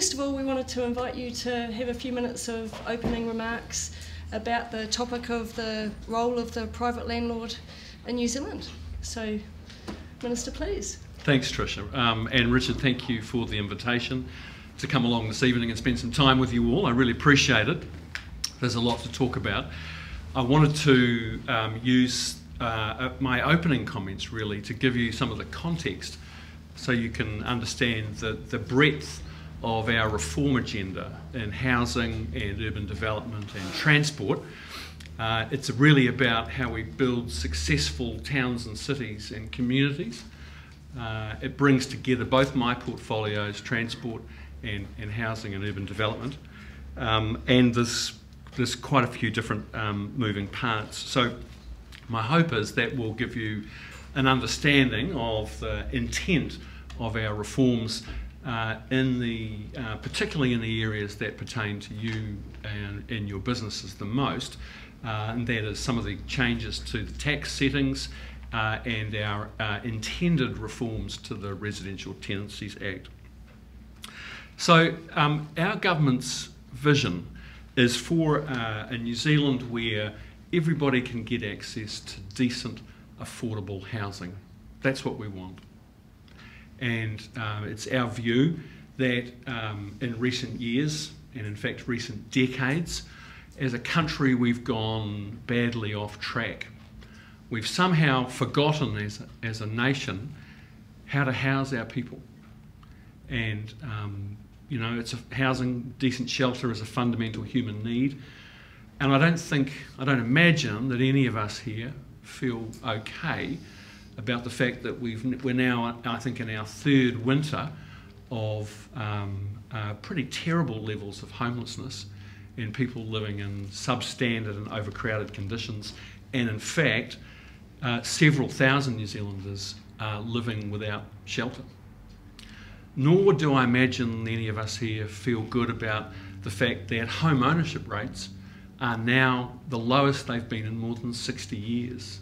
first of all, we wanted to invite you to have a few minutes of opening remarks about the topic of the role of the private landlord in New Zealand. So, Minister, please. Thanks, Trish. And Richard, thank you for the invitation to come along this evening and spend some time with you all. I really appreciate it. There's a lot to talk about. I wanted to use my opening comments really to give you some of the context so you can understand the breadth of our reform agenda in housing and urban development and transport. It's really about how we build successful towns and cities and communities. It brings together both my portfolios, transport and housing and urban development. And there's quite a few different moving parts. So my hope is that will give you an understanding of the intent of our reforms particularly in the areas that pertain to you and in your businesses the most, and that is some of the changes to the tax settings and our intended reforms to the Residential Tenancies Act. So our government's vision is for a New Zealand where everybody can get access to decent, affordable housing. That's what we want. And it's our view that in recent years, and in fact recent decades, as a country we've gone badly off track. We've somehow forgotten as a nation how to house our people. And you know, housing, decent shelter is a fundamental human need. And I don't imagine that any of us here feel okay about the fact that we're now, I think, in our third winter of pretty terrible levels of homelessness and people living in substandard and overcrowded conditions. And in fact, several thousand New Zealanders are living without shelter. Nor do I imagine any of us here feel good about the fact that home ownership rates are now the lowest they've been in more than 60 years.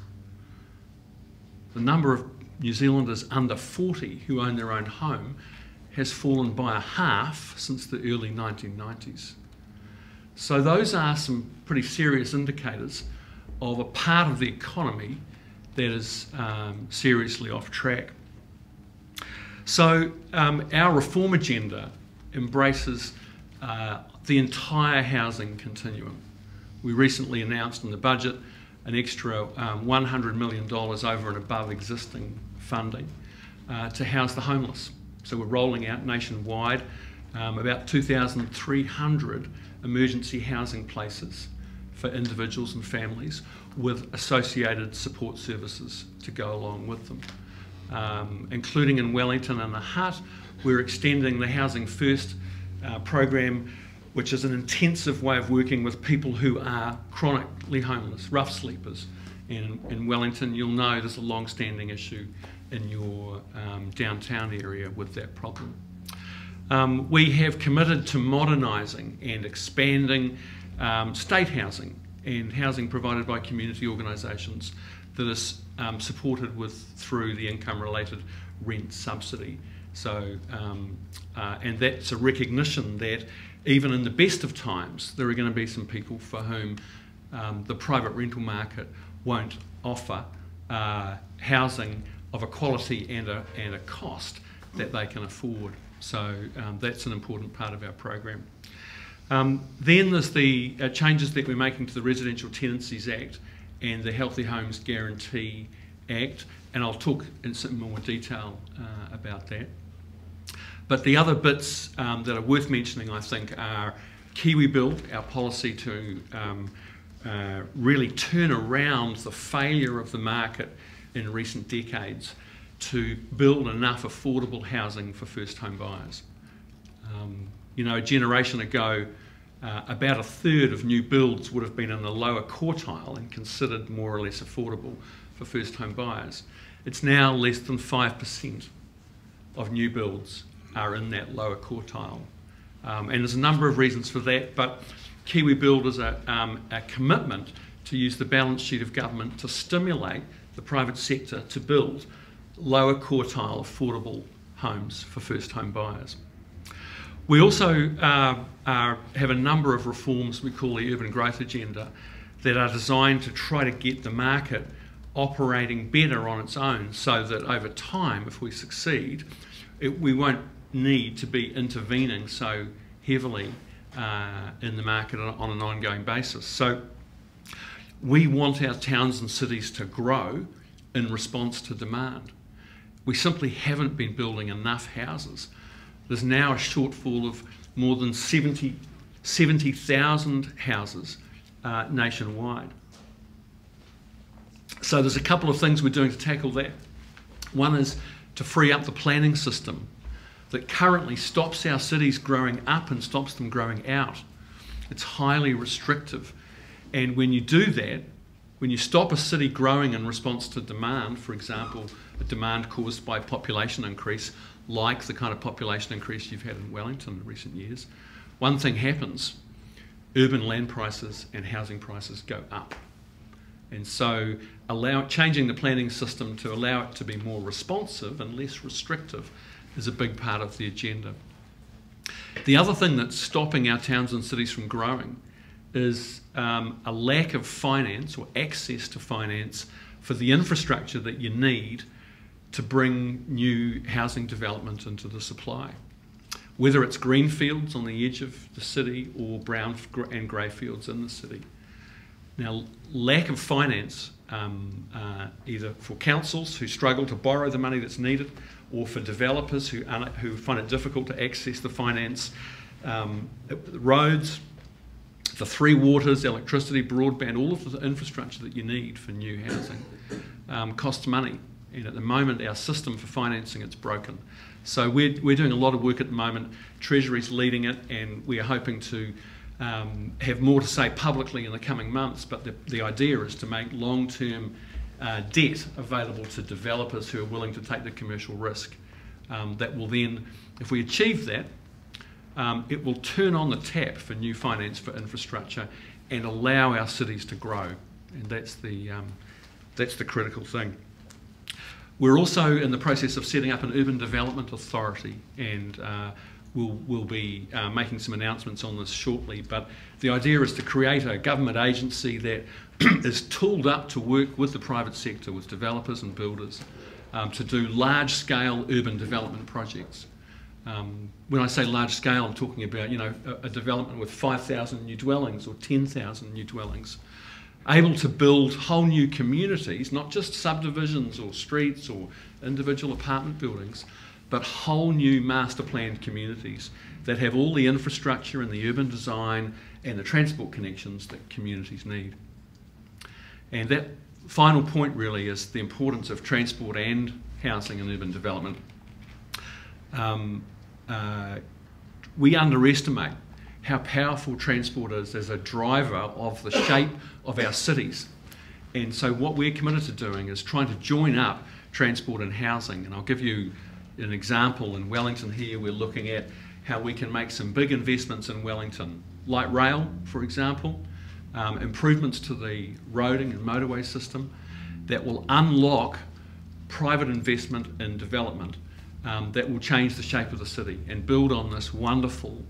The number of New Zealanders under 40 who own their own home has fallen by a half since the early 1990s. So those are some pretty serious indicators of a part of the economy that is seriously off track. So our reform agenda embraces the entire housing continuum. We recently announced in the budget an extra $100 million over and above existing funding to house the homeless. So we're rolling out nationwide about 2,300 emergency housing places for individuals and families with associated support services to go along with them. Including in Wellington and the Hut, we're extending the Housing First program, which is an intensive way of working with people who are chronically homeless, rough sleepers. And in Wellington, you'll know there's a long-standing issue in your downtown area with that problem. We have committed to modernising and expanding state housing and housing provided by community organisations that is supported through the income-related rent subsidy. So, and that's a recognition that even in the best of times, there are going to be some people for whom the private rental market won't offer housing of a quality and a cost that they can afford. So that's an important part of our program. Then there's the changes that we're making to the Residential Tenancies Act and the Healthy Homes Guarantee Act, and I'll talk in some more detail about that. But the other bits that are worth mentioning, I think, are KiwiBuild, our policy to really turn around the failure of the market in recent decades to build enough affordable housing for first home buyers. You know, a generation ago, about a third of new builds would have been in the lower quartile and considered more or less affordable for first home buyers. It's now less than 5% of new builds are in that lower quartile. And there's a number of reasons for that, but KiwiBuild is a commitment to use the balance sheet of government to stimulate the private sector to build lower quartile affordable homes for first home buyers. We also have a number of reforms we call the Urban Growth Agenda that are designed to try to get the market operating better on its own, so that over time, if we succeed, we won't need to be intervening so heavily in the market on an ongoing basis. So we want our towns and cities to grow in response to demand. We simply haven't been building enough houses. There's now a shortfall of more than 70,000 houses nationwide. So there's a couple of things we're doing to tackle that. One is to free up the planning system that currently stops our cities growing up and stops them growing out. It's highly restrictive. And when you do that, when you stop a city growing in response to demand, for example, a demand caused by population increase, like the kind of population increase you've had in Wellington in recent years, one thing happens: urban land prices and housing prices go up. And so changing the planning system to allow it to be more responsive and less restrictive is a big part of the agenda. The other thing that's stopping our towns and cities from growing is a lack of finance or access to finance for the infrastructure that you need to bring new housing development into the supply. Whether it's green fields on the edge of the city or brown and grey fields in the city. Now, lack of finance, either for councils who struggle to borrow the money that's needed, or for developers who find it difficult to access the finance, roads, the three waters, electricity, broadband, all of the infrastructure that you need for new housing costs money. And at the moment, our system for financing it's broken. So we're doing a lot of work at the moment. Treasury's leading it, and we are hoping to have more to say publicly in the coming months. But the idea is to make long-term debt available to developers who are willing to take the commercial risk. That will then, if we achieve that, it will turn on the tap for new finance for infrastructure and allow our cities to grow. And that's the critical thing. We're also in the process of setting up an urban development authority, and we'll be making some announcements on this shortly. But the idea is to create a government agency that is tooled up to work with the private sector, with developers and builders, to do large-scale urban development projects. When I say large scale, I'm talking about, you know, a development with 5,000 new dwellings or 10,000 new dwellings, able to build whole new communities, not just subdivisions or streets or individual apartment buildings, but whole new master planned communities that have all the infrastructure and the urban design and the transport connections that communities need. And that final point really is the importance of transport and housing and urban development. We underestimate how powerful transport is as a driver of the shape of our cities. And so what we're committed to doing is trying to join up transport and housing. And I'll give you an example. In Wellington here, we're looking at how we can make some big investments in Wellington. Light rail, for example, improvements to the roading and motorway system that will unlock private investment in development that will change the shape of the city and build on this wonderful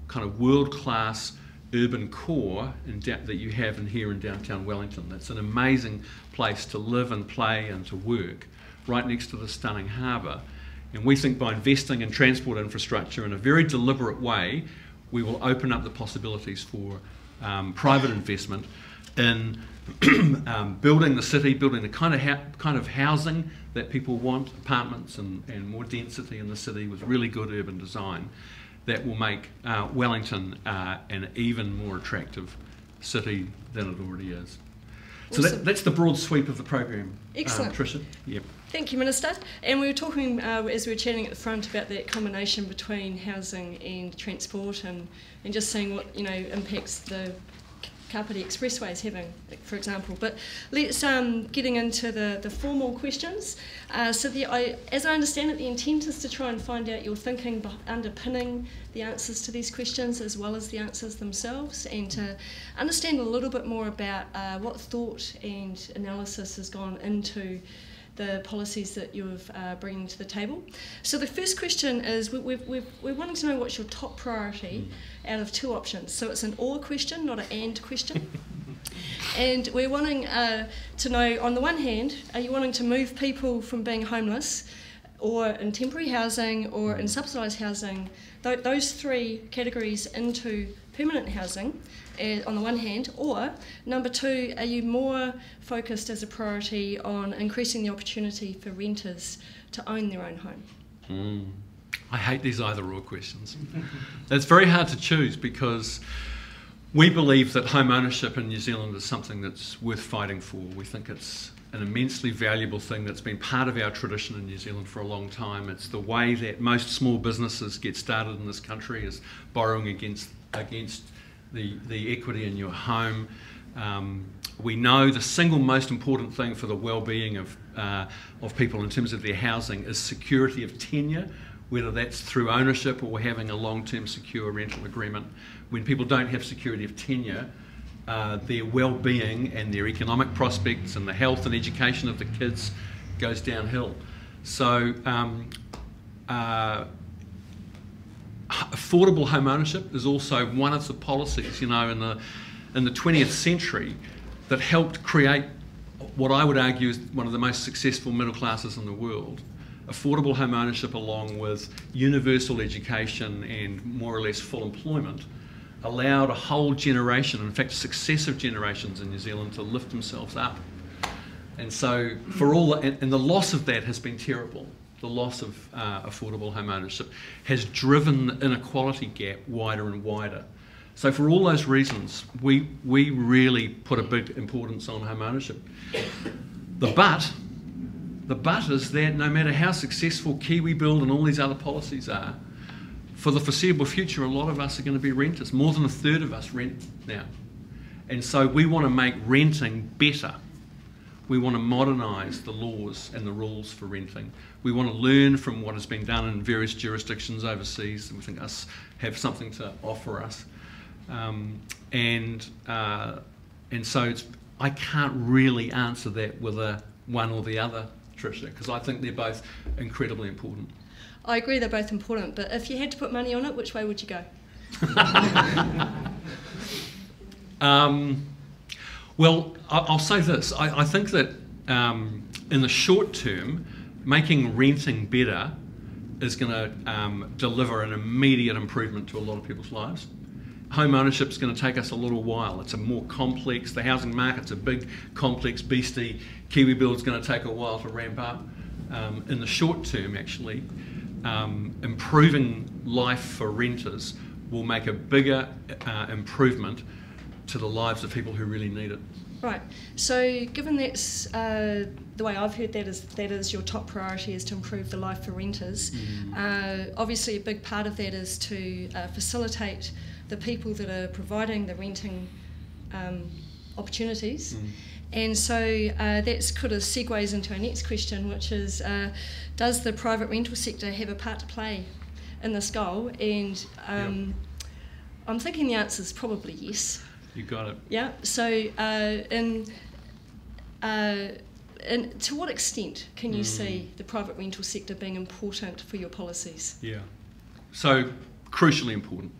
kind of world-class urban core that you have here in downtown Wellington. That's an amazing place to live and play and to work, right next to the stunning harbour. And we think by investing in transport infrastructure in a very deliberate way, we will open up the possibilities for private investment in building the city, building the kind of housing that people want, apartments and more density in the city with really good urban design that will make Wellington an even more attractive city than it already is. So awesome. that's the broad sweep of the program. Excellent. Tricia? Yep. Thank you, Minister. And we were talking, as we were chatting at the front, about that combination between housing and transport and just seeing what, you know, impacts the Kapiti Expressway is having, for example. But let's getting into the formal questions. So as I understand it, the intent is to try and find out your thinking underpinning the answers to these questions as well as the answers themselves, and to understand a little bit more about what thought and analysis has gone into the policies that you're bringing to the table. So the first question is, we're wanting to know what's your top priority out of two options. So it's an or question, not an and question. And we're wanting to know, on the one hand, are you wanting to move people from being homeless or in temporary housing or in subsidised housing, those three categories, into permanent housing on the one hand, or number two, are you more focused as a priority on increasing the opportunity for renters to own their own home? I hate these either-or questions. It's very hard to choose, because we believe that home ownership in New Zealand is something that's worth fighting for. We think it's an immensely valuable thing that's been part of our tradition in New Zealand for a long time. It's the way that most small businesses get started in this country, is borrowing against the equity in your home. We know the single most important thing for the well-being of people in terms of their housing is security of tenure, whether that's through ownership or having a long-term secure rental agreement. When people don't have security of tenure, their well-being and their economic prospects and the health and education of the kids goes downhill. So affordable home ownership is also one of the policies, in the 20th century that helped create what I would argue is one of the most successful middle classes in the world. Affordable home ownership, along with universal education and more or less full employment, allowed a whole generation, in fact successive generations in New Zealand, to lift themselves up. And so and the loss of that has been terrible. The loss of affordable home ownership has driven the inequality gap wider and wider. So for all those reasons, we really put a big importance on home ownership. The but is that no matter how successful Kiwi Build and all these other policies are, for the foreseeable future, a lot of us are going to be renters. More than a third of us rent now. And so we want to make renting better. We want to modernise the laws and the rules for renting. We want to learn from what has been done in various jurisdictions overseas, and we think us have something to offer us. And so I can't really answer that with a one or the other, Tricia, because I think they're both incredibly important. I agree they're both important, but if you had to put money on it, which way would you go? Well, I'll say this. I think that in the short term, making renting better is going to deliver an immediate improvement to a lot of people's lives. Home ownership is going to take us a little while. It's a more complex, the housing market's a big, complex beastie. Kiwi Build's going to take a while to ramp up. In the short term, actually, improving life for renters will make a bigger improvement to the lives of people who really need it. Right. So, given that's the way I've heard that is your top priority is to improve the life for renters. Obviously, a big part of that is to facilitate the people that are providing the renting opportunities. And so that's kind of segues into our next question, which is, does the private rental sector have a part to play in this goal? And I'm thinking the answer is probably yes. You got it. Yeah. So, and to what extent can you see the private rental sector being important for your policies? Yeah. So, crucially important.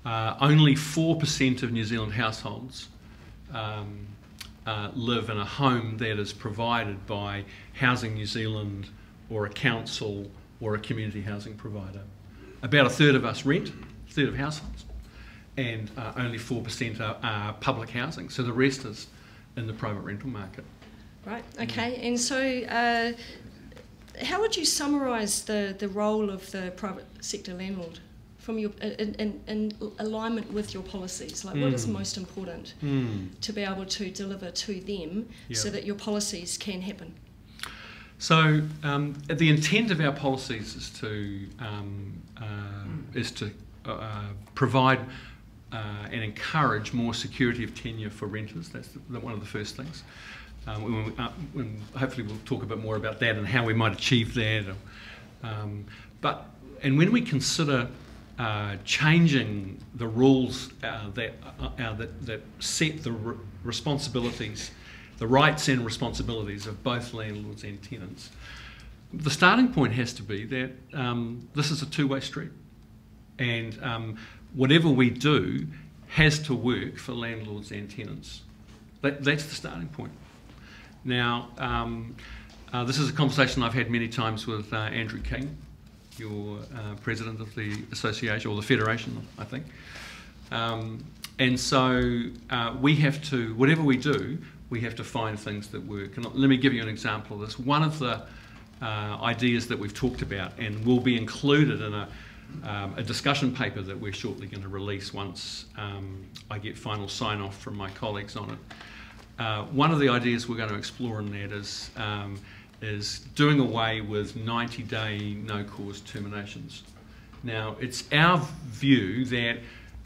Only 4% of New Zealand households live in a home that is provided by Housing New Zealand or a council or a community housing provider. About a third of us rent, a third of households, and only 4% are public housing. So the rest is in the private rental market. Right, okay. And so how would you summarise the role of the private sector landlord from your in alignment with your policies? Like, what is most important to be able to deliver to them so that your policies can happen? So the intent of our policies is to provide and encourage more security of tenure for renters. That's one of the first things. Hopefully we'll talk a bit more about that and how we might achieve that. And when we consider changing the rules that set the responsibilities, the rights and responsibilities of both landlords and tenants. The starting point has to be that this is a two-way street, and whatever we do has to work for landlords and tenants. That's the starting point. Now, this is a conversation I've had many times with Andrew King, your president of the association, or the federation, I think. And so we have to, whatever we do, we have to find things that work. And let me give you an example of this. One of the ideas that we've talked about and will be included in a discussion paper that we're shortly going to release once I get final sign-off from my colleagues on it. One of the ideas we're going to explore in that is doing away with 90-day no-cause terminations. Now, it's our view that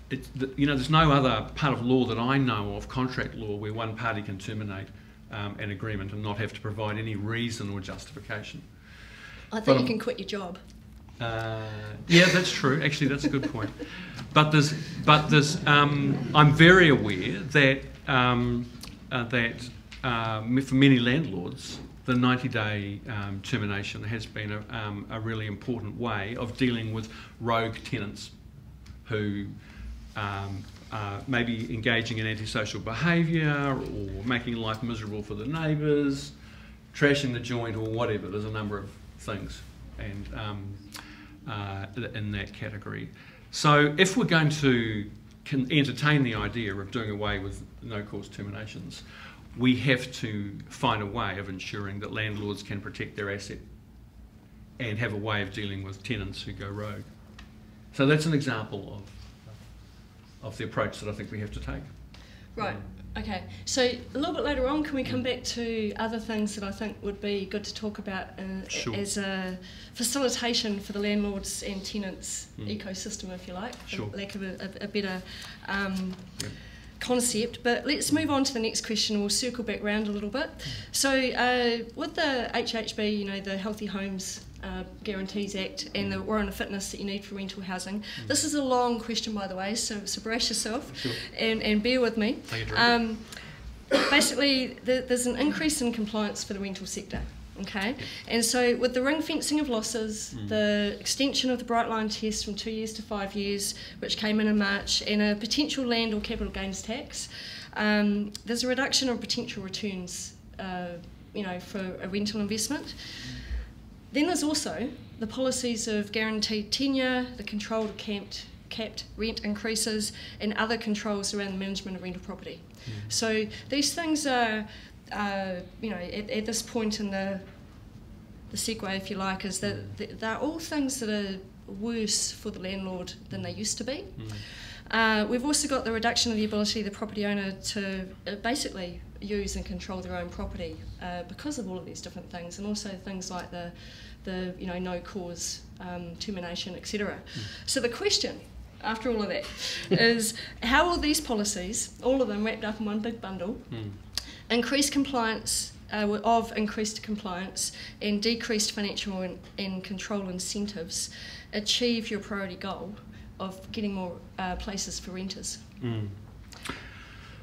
there's no other part of law that I know of, contract law, where one party can terminate an agreement and not have to provide any reason or justification. I think you can quit your job. Yeah, that's true. Actually, that's a good point. But I'm very aware that for many landlords, the 90-day termination has been a really important way of dealing with rogue tenants who maybe engaging in antisocial behaviour or making life miserable for the neighbours, trashing the joint or whatever. There's a number of things and in that category. So if we're going to entertain the idea of doing away with no-cause terminations, we have to find a way of ensuring that landlords can protect their asset and have a way of dealing with tenants who go rogue. So that's an example of the approach that I think we have to take. Right, okay. So a little bit later on, can we come back to other things that I think would be good to talk about Sure. as a facilitation for the landlords and tenants ecosystem, if you like, Sure. for lack of a better concept. But let's move on to the next question. We'll circle back round a little bit. So with the HHB, the Healthy Homes Guarantees Act and the warrant of fitness that you need for rental housing. This is a long question, by the way, so brace yourself. Sure. and bear with me. Basically, there's an increase in compliance for the rental sector. Okay, and so with the ring fencing of losses, the extension of the bright line test from 2 years to 5 years, which came in March, and a potential land or capital gains tax, there's a reduction of potential returns, for a rental investment. Then there's also the policies of guaranteed tenure, the controlled capped rent increases, and other controls around the management of rental property. So these things are, at this point in the segue, if you like, is that they're all things that are worse for the landlord than they used to be. We've also got the reduction of the ability of the property owner to basically use and control their own property because of all of these different things, and also things like the no cause termination, etc. So the question after all of that is, how will these policies, all of them wrapped up in one big bundle, increase compliance increased compliance and decreased financial and control incentives, achieve your priority goal of getting more places for renters?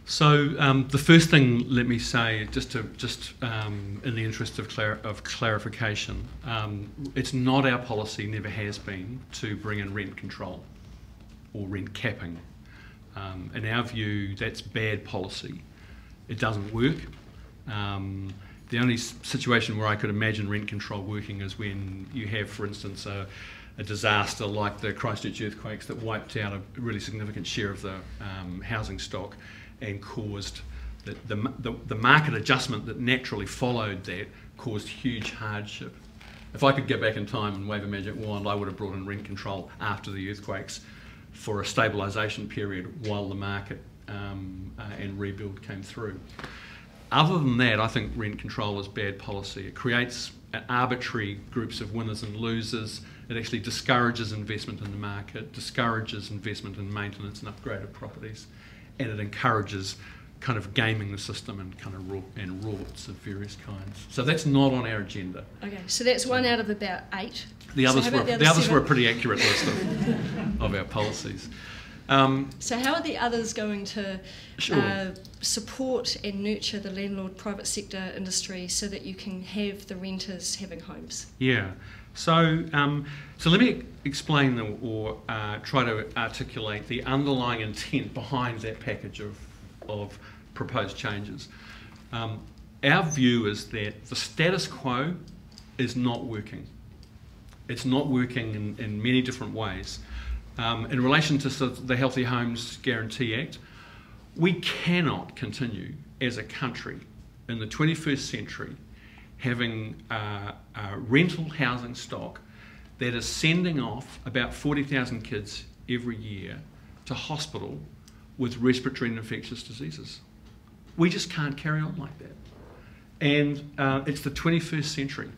So the first thing, let me say, just in the interest of clarification, it's not our policy, never has been, to bring in rent control or rent capping. In our view, that's bad policy. It doesn't work. The only situation where I could imagine rent control working is when you have, for instance, a disaster like the Christchurch earthquakes that wiped out a really significant share of the housing stock and caused the market adjustment that naturally followed that caused huge hardship. If I could go back in time and wave a magic wand, I would have brought in rent control after the earthquakes for a stabilisation period while the market and rebuild came through. Other than that, I think rent control is bad policy. It creates arbitrary groups of winners and losers. It actually discourages investment in the market, discourages investment in maintenance and upgrade of properties, and it encourages kind of gaming the system and kind of rorts of various kinds. So that's not on our agenda. Okay, so that's one out of about 8. The others were a pretty accurate list of our policies. So how are the others going to Sure. support and nurture the landlord private sector industry so that you can have the renters having homes? Yeah. So let me explain or try to articulate the underlying intent behind that package of proposed changes. Our view is that the status quo is not working. It's not working in many different ways. In relation to the Healthy Homes Guarantee Act, we cannot continue as a country in the 21st century having a rental housing stock that is sending off about 40,000 kids every year to hospital with respiratory and infectious diseases. We just can't carry on like that. And it's the 21st century.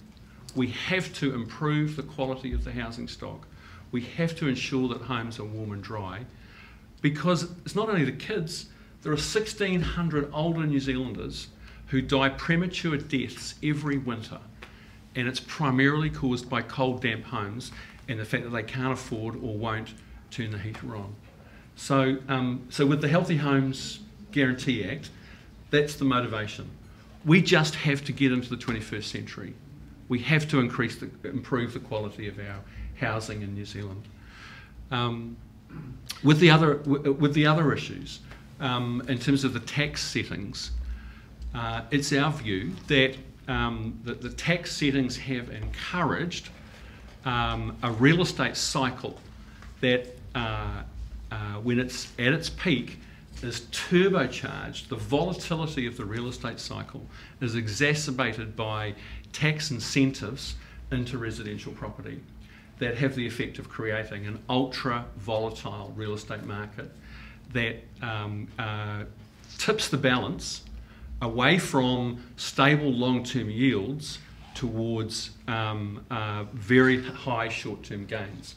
We have to improve the quality of the housing stock. We have to ensure that homes are warm and dry, because it's not only the kids, there are 1,600 older New Zealanders who die premature deaths every winter, and it's primarily caused by cold, damp homes and the fact that they can't afford or won't turn the heater on. So, so with the Healthy Homes Guarantee Act, that's the motivation. We just have to get into the 21st century. We have to improve the quality of our housing in New Zealand. With the other issues, in terms of the tax settings, it's our view that the tax settings have encouraged a real estate cycle that, when it's at its peak, is turbocharged. The volatility of the real estate cycle is exacerbated by tax incentives into residential property that have the effect of creating an ultra volatile real estate market that tips the balance away from stable long-term yields towards very high short-term gains.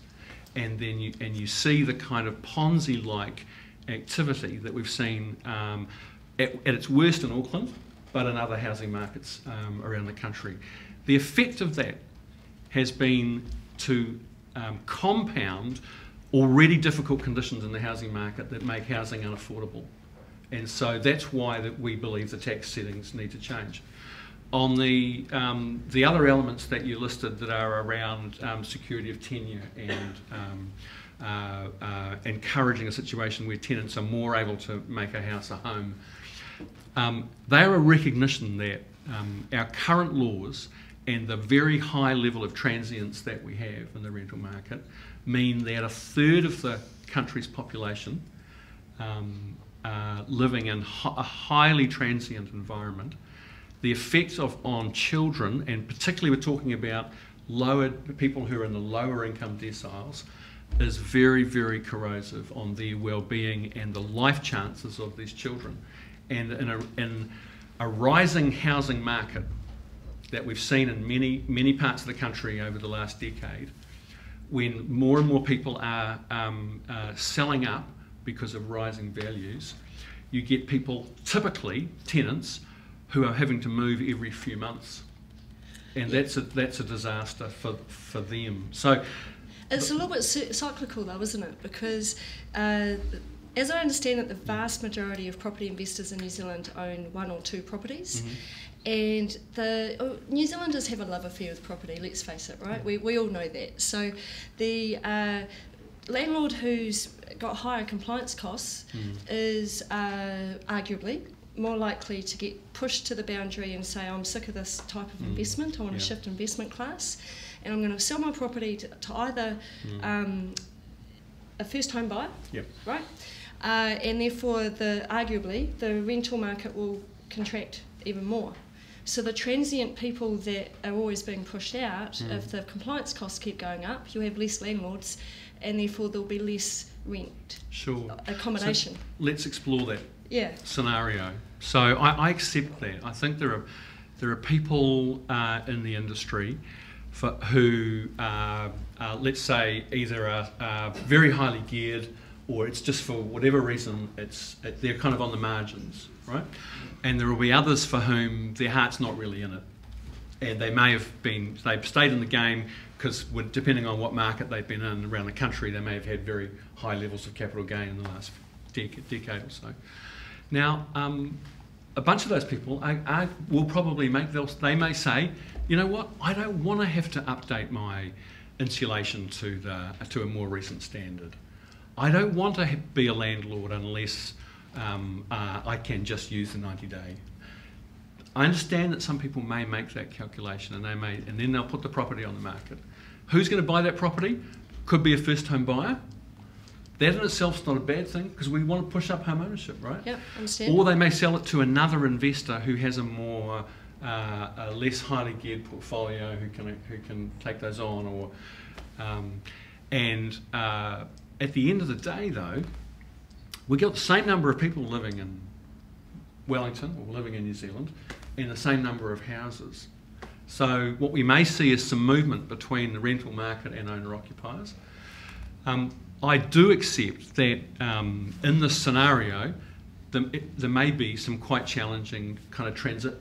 And then you see the kind of Ponzi-like activity that we've seen at its worst in Auckland, but in other housing markets around the country. The effect of that has been to compound already difficult conditions in the housing market that make housing unaffordable. And so that's why we believe the tax settings need to change. On the other elements that you listed that are around security of tenure and encouraging a situation where tenants are more able to make a house a home, they are a recognition that our current laws and the very high level of transience that we have in the rental market mean that a third of the country's population living in a highly transient environment. The effects on children, and particularly we're talking about people who are in the lower income deciles, is very, very corrosive on their well-being and the life chances of these children. And in a rising housing market that we've seen in many parts of the country over the last decade, when more and more people are selling up because of rising values, you get people, typically tenants, who are having to move every few months, and that's a disaster for them. So it's a little bit cyclical though, isn't it? Because as I understand it, the vast majority of property investors in New Zealand own one or two properties. Mm-hmm. And the New Zealanders have a love affair with property, let's face it, right? We all know that. So the landlord who's got higher compliance costs is arguably more likely to get pushed to the boundary and say, I'm sick of this type of investment, I want to shift investment class, and I'm going to sell my property to either a first home buyer, right? And therefore, arguably, the rental market will contract even more. So the transient people that are always being pushed out, if the compliance costs keep going up, you have less landlords, and therefore there'll be less rent accommodation. So let's explore that scenario. So I accept that. I think there are people in the industry who let's say either are very highly geared, or it's just for whatever reason they're kind of on the margins, right? And there will be others for whom their heart's not really in it, and they've stayed in the game because depending on what market they've been in around the country, they may have had very high levels of capital gain in the last decade or so. Now, a bunch of those people will probably they may say, you know what, I don't want to have to update my insulation to a more recent standard. I don't want to be a landlord unless I can just use the 90-day. I understand that some people may make that calculation, and then they'll put the property on the market. Who's going to buy that property? Could be a first home buyer. That in itself is not a bad thing, because we want to push up home ownership, right? Yep, understand. Or they may sell it to another investor who has a less highly geared portfolio, who can take those on, or at the end of the day, though, we got the same number of people living in Wellington or living in New Zealand, and the same number of houses. So what we may see is some movement between the rental market and owner-occupiers. I do accept that in this scenario, there may be some quite challenging kind of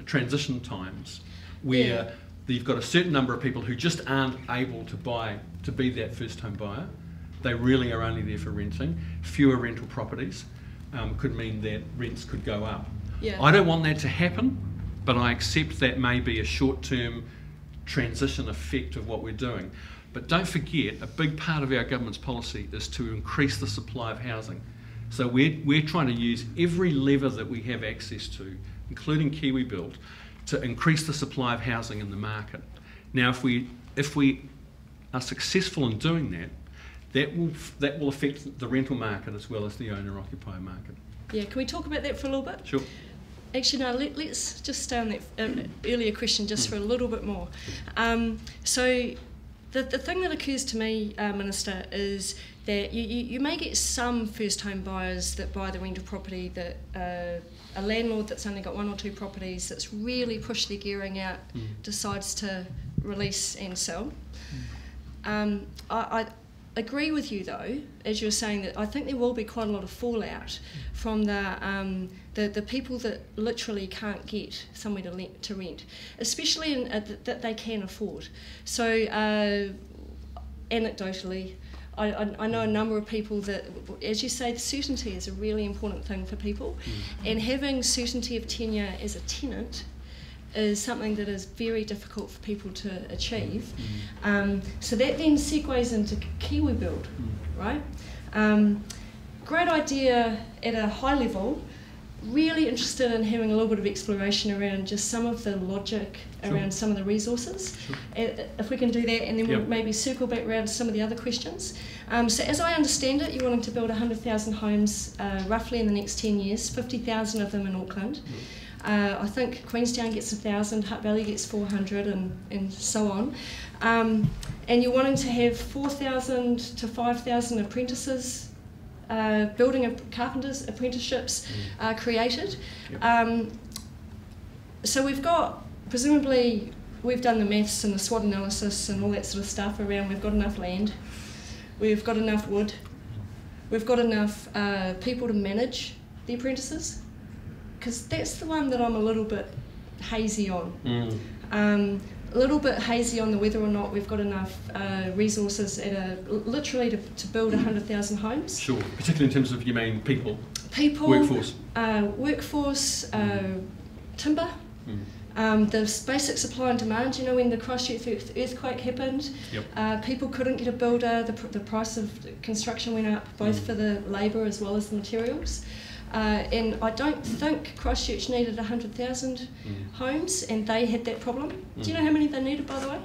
transition times where you've got a certain number of people who just aren't able to be that first home buyer. They really are only there for renting. Fewer rental properties could mean that rents could go up. Yeah. I don't want that to happen, but I accept that may be a short-term transition effect of what we're doing. But don't forget, a big part of our government's policy is to increase the supply of housing. So we're trying to use every lever that we have access to, including KiwiBuild, to increase the supply of housing in the market. Now, if we are successful in doing that, that will affect the rental market as well as the owner-occupier market. Yeah, can we talk about that for a little bit? Sure. Actually, no, let's just stay on that earlier question just for a little bit more. So the thing that occurs to me, Minister, is that you may get some first home buyers that buy the rental property, that a landlord that's only got one or two properties that's really pushed their gearing out decides to release and sell. I agree with you though, as you're saying, that I think there will be quite a lot of fallout from the people that literally can't get somewhere to rent, especially that they can afford. So anecdotally, I know a number of people that, as you say, the certainty is a really important thing for people, and having certainty of tenure as a tenant is something that is very difficult for people to achieve. So that then segues into KiwiBuild, right? Great idea at a high level. Really interested in having a little bit of exploration around just some of the logic around some of the resources. If we can do that, and then we'll maybe circle back around to some of the other questions. So as I understand it, you're wanting to build 100,000 homes roughly in the next 10 years, 50,000 of them in Auckland. I think Queenstown gets 1,000, Hutt Valley gets 400, and so on. And you're wanting to have 4,000 to 5,000 apprentices, building carpenters apprenticeships created. So we've got, presumably, we've done the maths and the SWOT analysis and all that sort of stuff around, we've got enough land, we've got enough wood, we've got enough people to manage the apprentices. Because that's the one that I'm a little bit hazy on. A little bit hazy on whether or not we've got enough resources literally to build 100,000 homes. Sure, particularly in terms of, you mean people? People, workforce, timber, the basic supply and demand. You know, when the Christchurch earthquake happened, people couldn't get a builder, the price of construction went up, both for the labour as well as the materials. And I don't think Christchurch needed 100,000 homes, and they had that problem. Do you know how many they needed, by the way,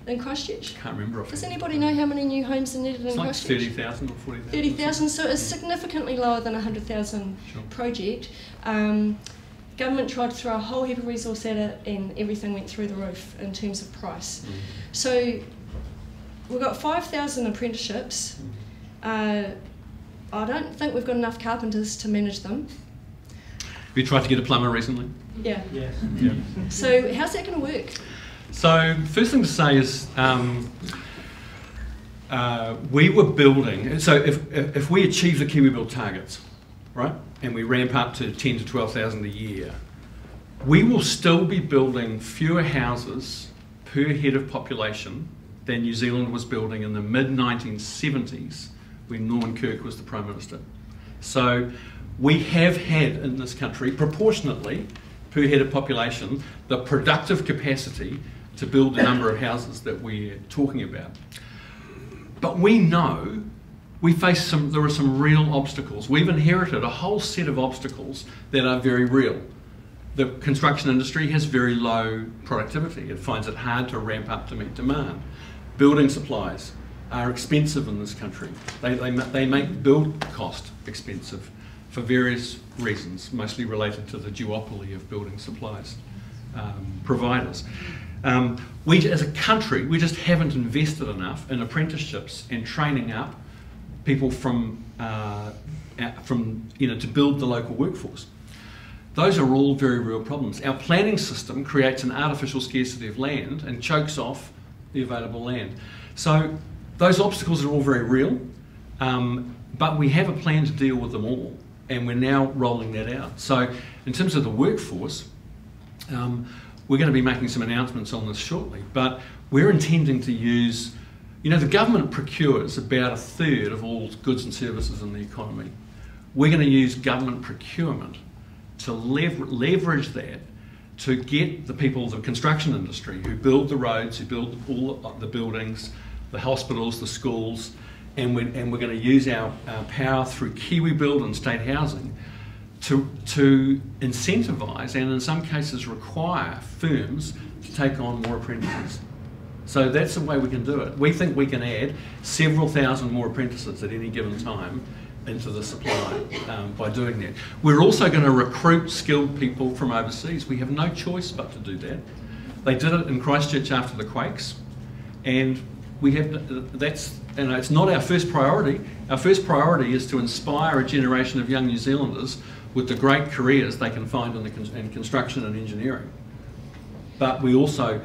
in Christchurch? Can't remember. Does anybody know how many new homes are needed in Christchurch? It's like 30,000 or 40,000. 30,000, so it's significantly lower than a 100,000 project. Government tried to throw a whole heap of resource at it, and everything went through the roof in terms of price. So we've got 5,000 apprenticeships. I don't think we've got enough carpenters to manage them. Have you tried to get a plumber recently? Yeah. Yes. Yeah. So how's that going to work? So first thing to say is we were building, so if we achieve the KiwiBuild targets, right, and we ramp up to 10 to 12,000 a year, we will still be building fewer houses per head of population than New Zealand was building in the mid-1970s when Norman Kirk was the Prime Minister. So we have had in this country, proportionately, per head of population, the productive capacity to build the number of houses that we're talking about. But we know there are some real obstacles. We've inherited a whole set of obstacles that are very real. The construction industry has very low productivity. It finds it hard to ramp up to meet demand. Building supplies are expensive in this country. They make build cost expensive for various reasons, mostly related to the duopoly of building supplies providers. We, as a country, we just haven't invested enough in apprenticeships and training up people from to build the local workforce. Those are all very real problems. Our planning system creates an artificial scarcity of land and chokes off the available land. So those obstacles are all very real, but we have a plan to deal with them all, and we're now rolling that out. So in terms of the workforce, we're going to be making some announcements on this shortly, but we're intending to use, the government procures about 1/3 of all goods and services in the economy. We're going to use government procurement to leverage that to get the people of the construction industry who build the roads, who build all the buildings, the hospitals, the schools, and we're going to use our power through Kiwi Build and state housing to incentivise and in some cases require firms to take on more apprentices. So that's the way we can do it. We think we can add several thousand more apprentices at any given time into the supply by doing that. We're also going to recruit skilled people from overseas. We have no choice but to do that. They did it in Christchurch after the quakes, and it's not our first priority. Our first priority is to inspire a generation of young New Zealanders with the great careers they can find in construction and engineering. But we also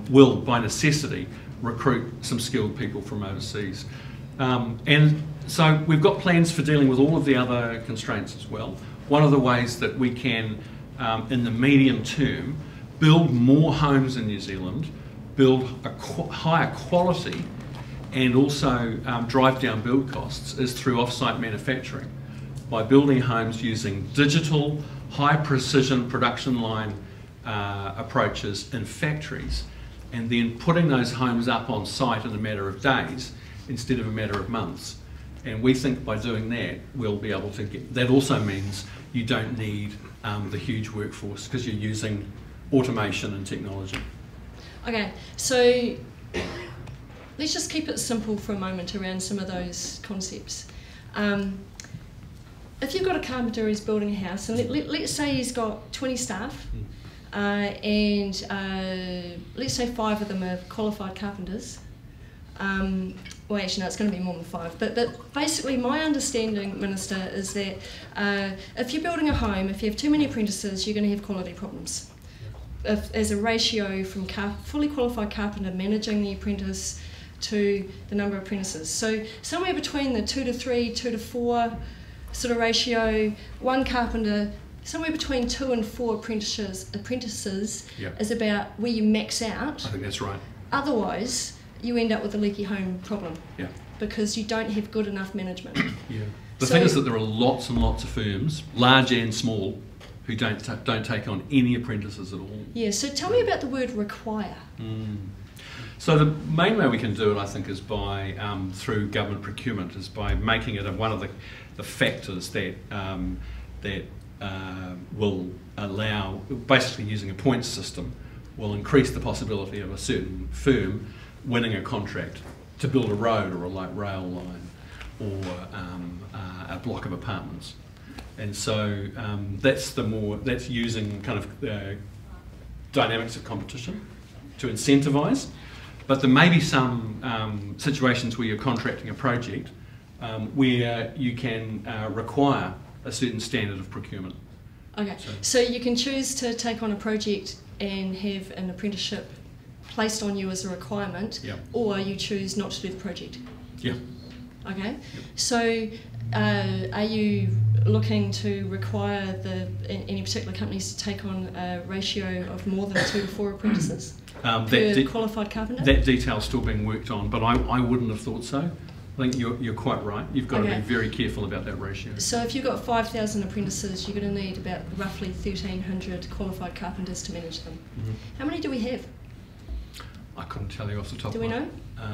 will, by necessity, recruit some skilled people from overseas. And so we've got plans for dealing with all of the other constraints as well. One of the ways that we can, in the medium term, build more homes in New Zealand, build a higher quality, and also drive down build costs is through off-site manufacturing, by building homes using digital, high-precision production line approaches in factories, and then putting those homes up on site in a matter of days instead of a matter of months. And we think by doing that, we'll be able to get, that also means you don't need the huge workforce because you're using automation and technology. Okay, so let's just keep it simple for a moment around some of those concepts. If you've got a carpenter who's building a house, and let's say he's got 20 staff, and let's say 5 of them are qualified carpenters. Well, actually, no, it's going to be more than 5. But basically, my understanding, Minister, is that if you're building a home, if you have too many apprentices, you're going to have quality problems. As a ratio from fully qualified carpenter managing the apprentice to the number of apprentices. So somewhere between the 2 to 3, 2 to 4 sort of ratio, 1 carpenter, somewhere between 2 and 4 apprentices Yep. is about where you max out. I think that's right. Otherwise, you end up with a leaky home problem. Yeah. Because you don't have good enough management. Yeah. The thing is that there are lots and lots of firms, large and small, who don't take on any apprentices at all. Yeah, so tell me about the word require. So the main way we can do it, I think, is by through government procurement, is by making it one of the factors that will allow, basically using a points system, will increase the possibility of a certain firm winning a contract to build a road or a light rail line or a block of apartments. And so that's using kind of dynamics of competition to incentivise. But there may be some situations where you're contracting a project where you can require a certain standard of procurement. Okay, so you can choose to take on a project and have an apprenticeship placed on you as a requirement, yep. or you choose not to do the project. Yeah. Okay, yep. So are you looking to require any particular companies to take on a ratio of more than 2 to 4 apprentices? Qualified carpenter? That detail's still being worked on, but I wouldn't have thought so. I think you're quite right. You've got to be very careful about that ratio. So if you've got 5,000 apprentices, you're going to need about roughly 1,300 qualified carpenters to manage them. Mm-hmm. How many do we have? I couldn't tell you off the top of my head.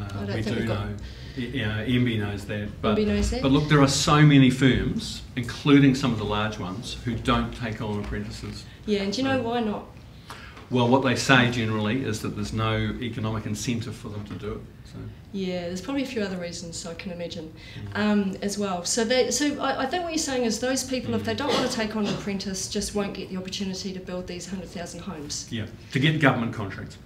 Do we know? We do know. MB knows that. But, MB knows that? But look, there are so many firms, including some of the large ones, who don't take on apprentices. Yeah, and do you know why not? Well, what they say generally is that there's no economic incentive for them to do it. So. Yeah, there's probably a few other reasons, I can imagine, as well. So I think what you're saying is those people, if they don't want to take on an apprentice, just won't get the opportunity to build these 100,000 homes. Yeah, to get government contracts.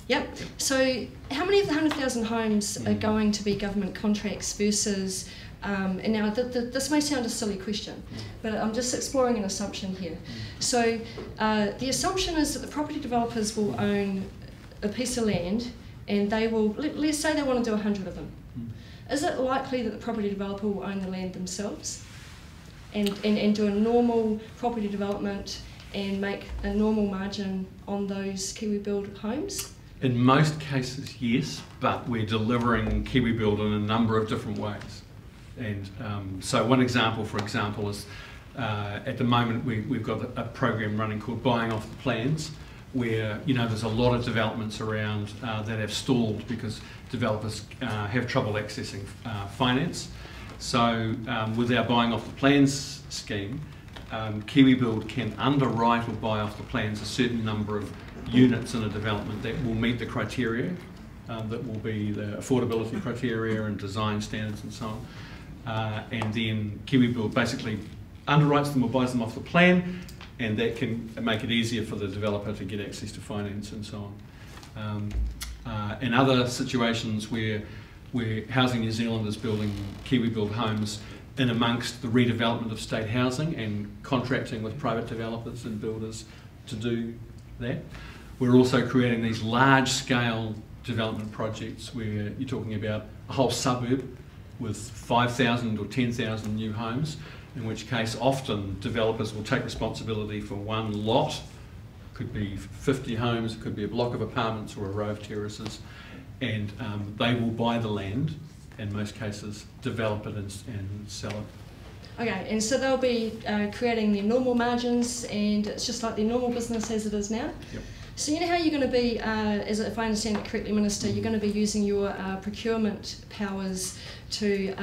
Yep. So how many of the 100,000 homes are going to be government contracts versus... and now this may sound a silly question, but I'm just exploring an assumption here. So the assumption is that the property developers will own a piece of land and they will, let's say they want to do 100 of them. Is it likely that the property developer will own the land themselves and do a normal property development and make a normal margin on those KiwiBuild homes? In most cases, yes, but we're delivering KiwiBuild in a number of different ways. And so one example, for example, is at the moment we've got a program running called Buying Off the Plans, where there's a lot of developments around that have stalled because developers have trouble accessing finance. So with our Buying Off the Plans scheme, KiwiBuild can underwrite or buy off the plans a certain number of units in a development that will meet the criteria, that will be the affordability criteria and design standards and so on. And then KiwiBuild basically underwrites them or buys them off the plan, and that can make it easier for the developer to get access to finance and so on. In other situations where Housing New Zealand is building KiwiBuild homes in amongst the redevelopment of state housing and contracting with private developers and builders to do that, we're also creating these large-scale development projects where you're talking about a whole suburb with 5,000 or 10,000 new homes, in which case often developers will take responsibility for one lot. It could be 50 homes, it could be a block of apartments or a row of terraces, and they will buy the land, in most cases develop it and sell it. Okay, and so they'll be creating their normal margins, and it's just like their normal business as it is now? Yep. So you know how you're going to be, if I understand it correctly, Minister, you're going to be using your procurement powers to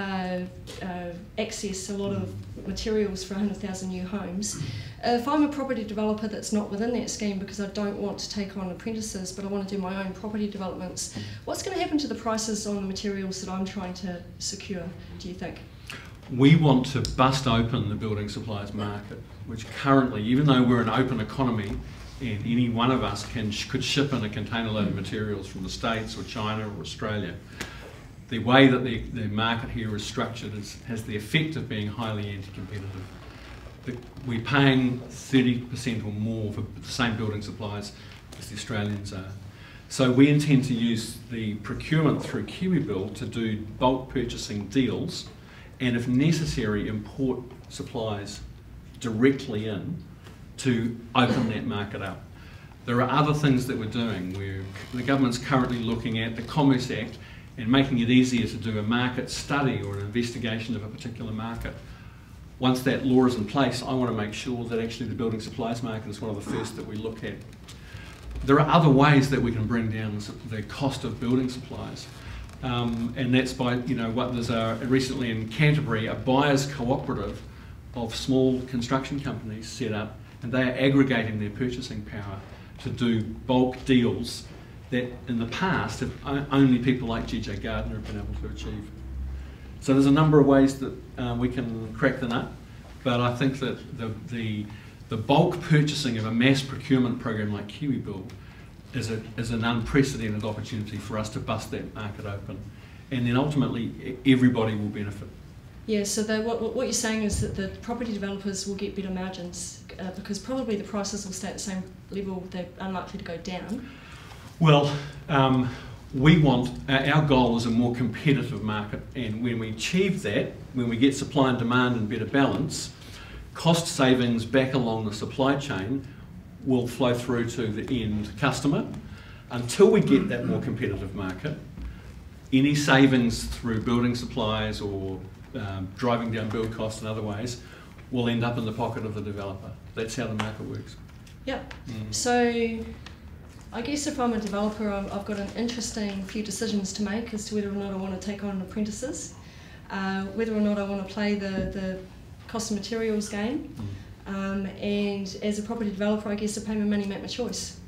access a lot of materials for 100,000 new homes. If I'm a property developer that's not within that scheme because I don't want to take on apprentices but I want to do my own property developments, what's going to happen to the prices on the materials that I'm trying to secure, do you think? We want to bust open the building supplies market, which currently, even though we're an open economy, and any one of us could ship in a container load of materials from the States or China or Australia, the way that the market here is structured has the effect of being highly anti-competitive. We're paying 30% or more for the same building supplies as the Australians are. So we intend to use the procurement through KiwiBuild to do bulk purchasing deals, and if necessary import supplies directly in to open that market up. There are other things that we're doing where the government's currently looking at the Commerce Act and making it easier to do a market study or an investigation of a particular market. Once that law is in place, I want to make sure that actually the building supplies market is one of the first that we look at. There are other ways that we can bring down the cost of building supplies. And that's by, there's recently in Canterbury, a buyers cooperative of small construction companies set up, and they are aggregating their purchasing power to do bulk deals that in the past only people like G.J. Gardner have been able to achieve. So there's a number of ways that we can crack the nut, but I think that the bulk purchasing of a mass procurement program like KiwiBuild is an unprecedented opportunity for us to bust that market open, and then ultimately everybody will benefit. Yeah, so what you're saying is that the property developers will get better margins because probably the prices will stay at the same level, they're unlikely to go down. Well, we want, our goal is a more competitive market, and when we achieve that, when we get supply and demand in better balance, cost savings back along the supply chain will flow through to the end customer. Until we get that more competitive market, any savings through building supplies or driving down build costs in other ways will end up in the pocket of the developer. That's how the market works. Yep. So I guess if I'm a developer, I've got an interesting few decisions to make as to whether or not I want to take on apprentices, whether or not I want to play the cost of materials game, and as a property developer, I guess I pay my money, make my choice.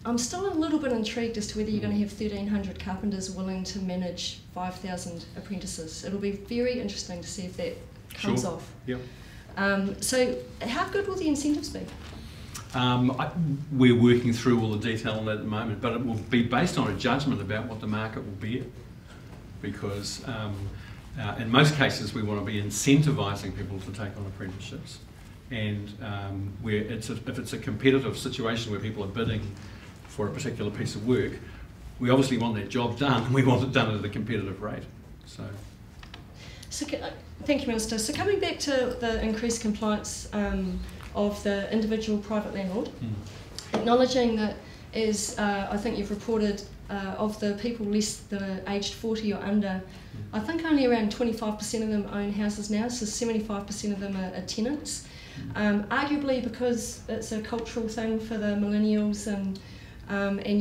I'm still a little bit intrigued as to whether you're going to have 1,300 carpenters willing to manage 5,000 apprentices. It'll be very interesting to see if that comes off. Yep. So how good will the incentives be? We're working through all the detail on that at the moment, but it will be based on a judgment about what the market will be at. Because in most cases we want to be incentivising people to take on apprenticeships. And if it's a competitive situation where people are bidding for a particular piece of work, we obviously want that job done, and we want it done at a competitive rate. So thank you, Minister. So coming back to the increased compliance of the individual private landlord, acknowledging that as I think you've reported, of the people less than aged 40 or under, I think only around 25% of them own houses now, so 75% of them are tenants. Arguably because it's a cultural thing for the millennials and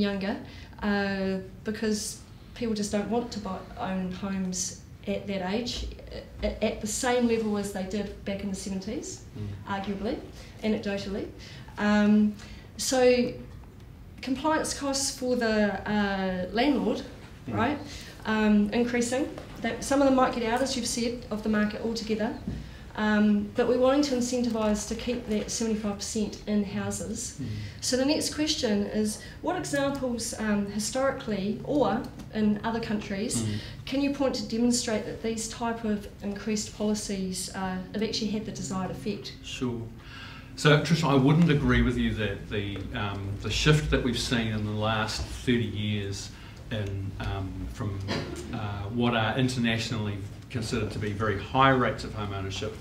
younger, because people just don't want to own homes at that age at the same level as they did back in the 70s, arguably, anecdotally. So compliance costs for the landlord, right, increasing. Some of them might get out, as you've said, of the market altogether. But we're wanting to incentivise to keep that 75% in houses. So the next question is, what examples historically or in other countries can you point to demonstrate that these type of increased policies have actually had the desired effect? Sure. So Trish, I wouldn't agree with you that the shift that we've seen in the last 30 years from what are internationally considered to be very high rates of home ownership,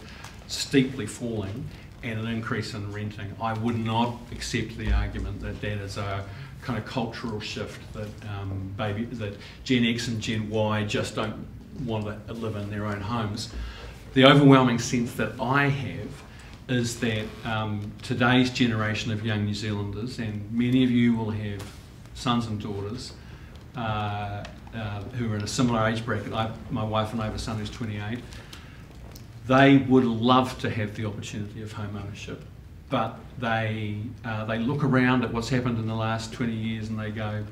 steeply falling, and an increase in renting. I would not accept the argument that that is a kind of cultural shift, that Gen X and Gen Y just don't want to live in their own homes. The overwhelming sense that I have is that today's generation of young New Zealanders, and many of you will have sons and daughters who are in a similar age bracket. My wife and I have a son who's 28. They would love to have the opportunity of home ownership, but they look around at what's happened in the last 20 years and they go,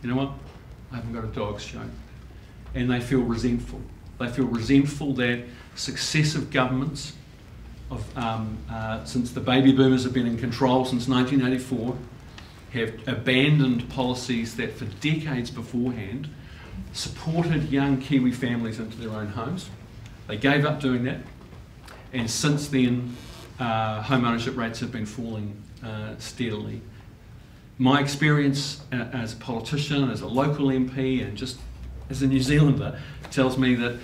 you know what, I haven't got a dog's show. And they feel resentful. They feel resentful that successive governments since the baby boomers have been in control since 1984 have abandoned policies that for decades beforehand supported young Kiwi families into their own homes. They gave up doing that, and since then home ownership rates have been falling steadily. My experience as a politician, as a local MP, and just as a New Zealander tells me that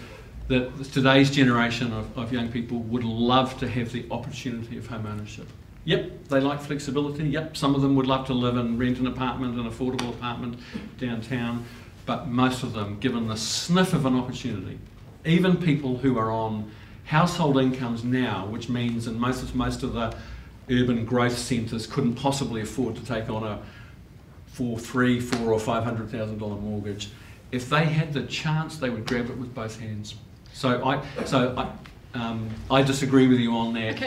today's generation of young people would love to have the opportunity of home ownership. Yep, they like flexibility. Yep, some of them would love to live and rent an apartment, an affordable apartment downtown, but most of them, given the sniff of an opportunity, even people who are on household incomes now, which means in most of the urban growth centres couldn't possibly afford to take on a $4 or $500,000 mortgage. If they had the chance, they would grab it with both hands. So I disagree with you on that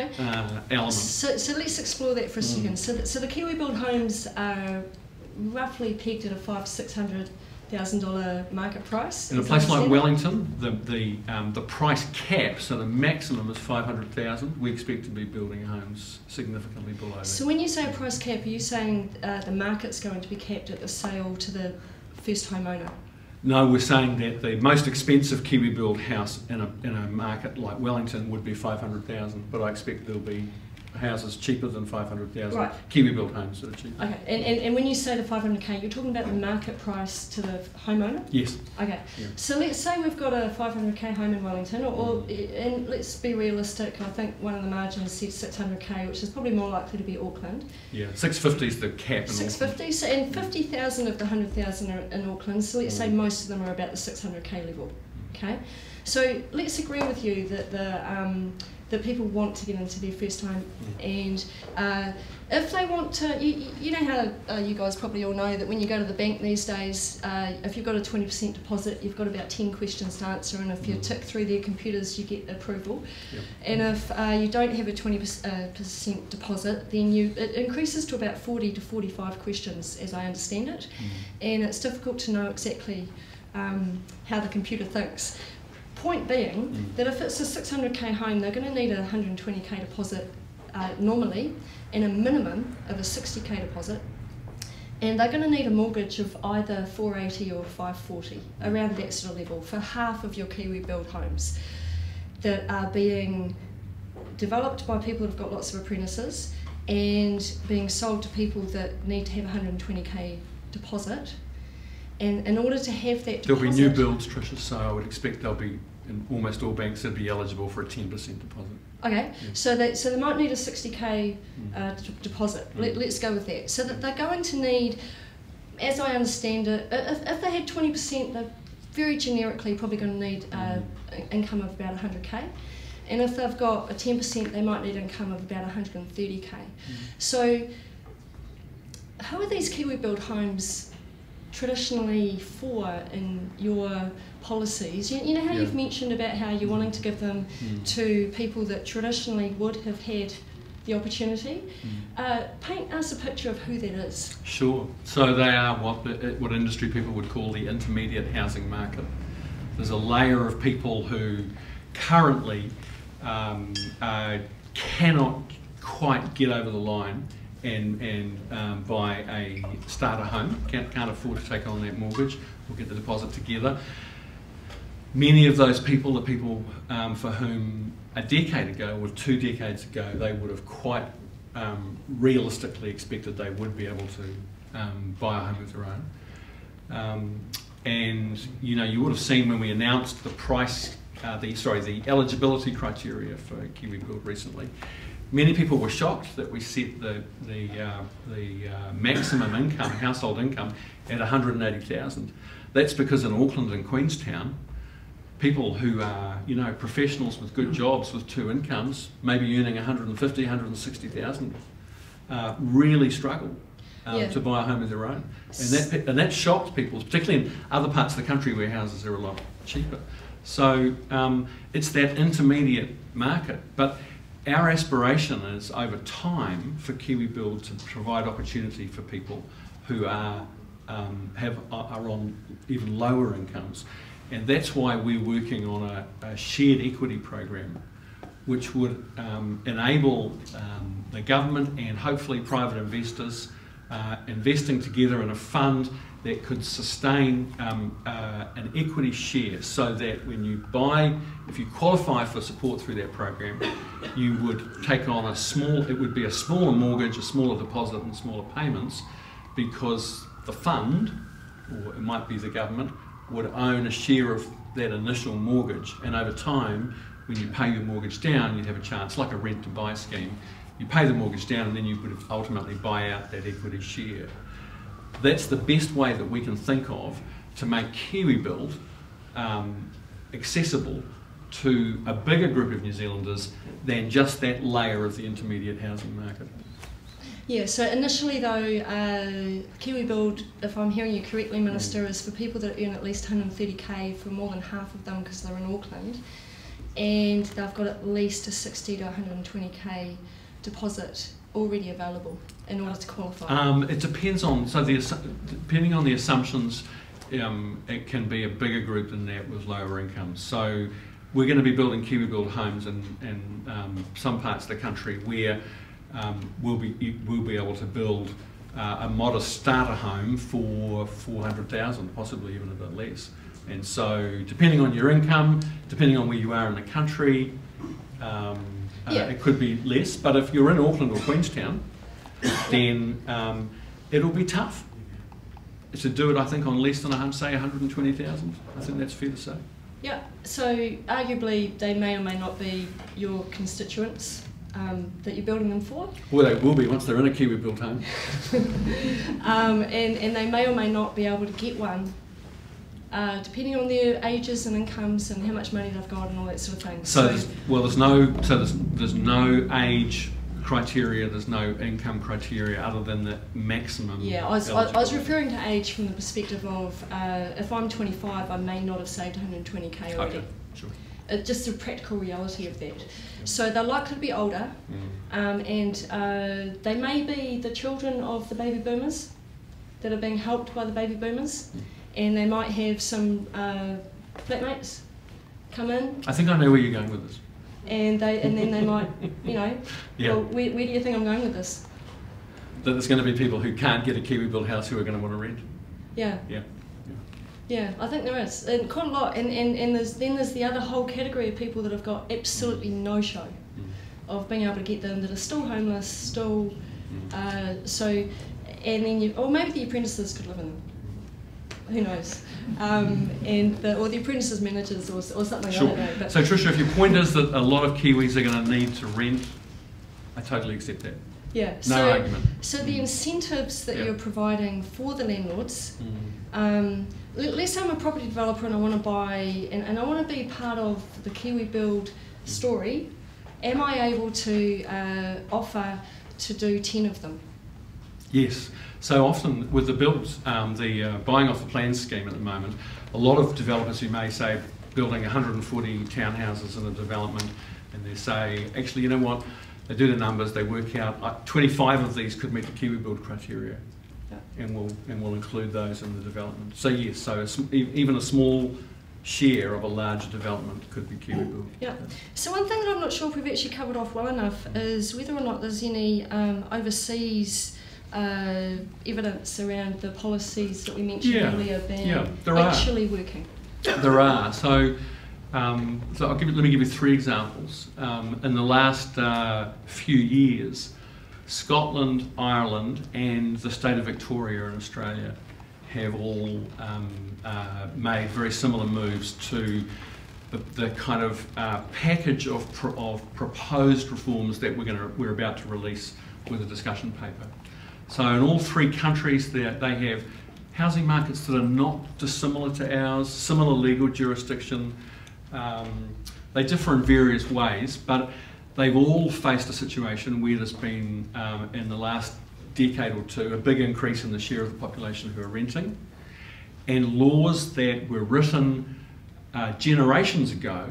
element. So let's explore that for a second. So the Kiwi Build homes are roughly pegged at a $500,000 to $600,000 market price. In a place like Wellington, the price cap, so the maximum is $500,000. We expect to be building homes significantly below that. So when you say a price cap, are you saying the market's going to be capped at the sale to the first homeowner? No, we're saying that the most expensive Kiwi Build house in a market like Wellington would be $500,000, but I expect there'll be houses cheaper than 500,000. Right. Kiwi built homes that are cheaper. Okay, and when you say the 500k, you're talking about the market price to the homeowner? Yes. Okay, Yeah. so let's say we've got a 500k home in Wellington, and let's be realistic, I think one of the margins said 600k, which is probably more likely to be Auckland. Yeah, 650 is the cap in 650, so, and 50,000 of the 100,000 are in Auckland, so let's say most of them are about the 600k level. Okay, so let's agree with you that that people want to get into their first home, and if they want to, you know how you guys probably all know that when you go to the bank these days, if you've got a 20% deposit, you've got about 10 questions to answer, and if you tick through their computers, you get approval. Yep. And if you don't have a 20% deposit, then it increases to about 40 to 45 questions, as I understand it, and it's difficult to know exactly how the computer thinks. Point being that if it's a 600k home, they're going to need a 120k deposit normally, and a minimum of a 60k deposit, and they're going to need a mortgage of either 480 or 540, around that sort of level, for half of your Kiwi build homes that are being developed by people who've got lots of apprentices and being sold to people that need to have a 120k deposit. And in order to have that deposit... There'll be new builds, Trish, so I would expect they'll be, in almost all banks, they'll be eligible for a 10% deposit. Okay, yeah. So they might need a 60k deposit. Let's go with that. So that they're going to need, as I understand it, if they had 20%, they're very generically probably going to need income of about 100k. And if they've got a 10%, they might need income of about 130k. So how are these Kiwi build homes traditionally for in your policies? You know how you've mentioned about how you're wanting to give them to people that traditionally would have had the opportunity. Paint us a picture of who that is. Sure. So they are what industry people would call the intermediate housing market. There's a layer of people who currently cannot quite get over the line and buy a starter home, can't afford to take on that mortgage or get the deposit together. Many of those people are people for whom a decade ago or 2 decades ago they would have quite realistically expected they would be able to buy a home of their own. And you know, you would have seen when we announced the price, the eligibility criteria for Kiwi Build recently. Many people were shocked that we set the maximum income, household income, at 180,000. That's because in Auckland and Queenstown, people who are, you know, professionals with good jobs with 2 incomes, maybe earning 150, 160,000, really struggle to buy a home of their own, and that shocked people, particularly in other parts of the country where houses are a lot cheaper. So it's that intermediate market, but our aspiration is over time for Kiwi Build to provide opportunity for people who are on even lower incomes, and that's why we're working on a shared equity program, which would enable the government and hopefully private investors investing together in a fund that could sustain an equity share, so that when you buy, if you qualify for support through that program, you would take on it would be a smaller mortgage, a smaller deposit and smaller payments, because the fund, or it might be the government, would own a share of that initial mortgage, and over time, when you pay your mortgage down, you'd have a chance, like a rent to buy scheme, you pay the mortgage down and then you would ultimately buy out that equity share. That's the best way that we can think of to make Kiwi Build accessible to a bigger group of New Zealanders than just that layer of the intermediate housing market. Yeah, so initially though, Kiwi Build, if I'm hearing you correctly, Minister, is for people that earn at least 130k, for more than half of them because they're in Auckland, and they've got at least a 60 to 120k deposit already available in order to qualify? It depends on, depending on the assumptions, it can be a bigger group than that with lower incomes. So we're going to be building Kiwi Build homes in some parts of the country where we'll be able to build a modest starter home for 400,000, possibly even a bit less. And so depending on your income, depending on where you are in the country, It could be less, but if you're in Auckland or Queenstown, then it'll be tough to do it, I think, on less than, say, 120,000. I think that's fair to say. Yeah, so arguably they may or may not be your constituents that you're building them for. Well, they will be once they're in a Kiwi built home. And they may or may not be able to get one, depending on their ages and incomes and how much money they've got and all that sort of thing. So there's no age criteria, there's no income criteria other than the maximum. Yeah, I was referring to age from the perspective of if I'm 25, I may not have saved 120k already. Okay, sure. Just the practical reality of that. So they're likely to be older, and they may be the children of the baby boomers that are being helped by the baby boomers, and they might have some flatmates come in. I think I know where you're going with this. And then they might, Yeah. well, where do you think I'm going with this? That there's going to be people who can't get a Kiwi built house who are going to want to rent. Yeah. Yeah. Yeah, I think there is, and quite a lot. And there's the other whole category of people that have got absolutely no show of being able to get them, that are still homeless, still. And then or maybe the apprentices could live in them. Who knows? Or the apprentices managers or something. Sure. I don't know. But So Tricia, if your point is that a lot of Kiwis are going to need to rent, I totally accept that. yeah. No argument. So the incentives that you're providing for the landlords. Let's say I'm a property developer and I want to buy, and I want to be part of the Kiwi Build story. Am I able to offer to do 10 of them? Yes. So often with the buying off the plan scheme at the moment, a lot of developers who may say building 140 townhouses in a development, and they say, actually, you know what? They do the numbers, they work out 25 of these could meet the Kiwi Build criteria. And we'll include those in the development. So yes, so even a small share of a larger development could be Kiwi Build. Yeah. So one thing that I'm not sure if we've actually covered off well enough is whether or not there's any overseas evidence around the policies that we mentioned earlier being actually working. There are. So let me give you 3 examples. In the last few years, Scotland, Ireland and the state of Victoria in Australia have all made very similar moves to the kind of package of proposed reforms that we're about to release with a discussion paper. So in all 3 countries they have housing markets that are not dissimilar to ours, similar legal jurisdiction. They differ in various ways, but they've all faced a situation where there's been, in the last decade or 2, a big increase in the share of the population who are renting, and laws that were written generations ago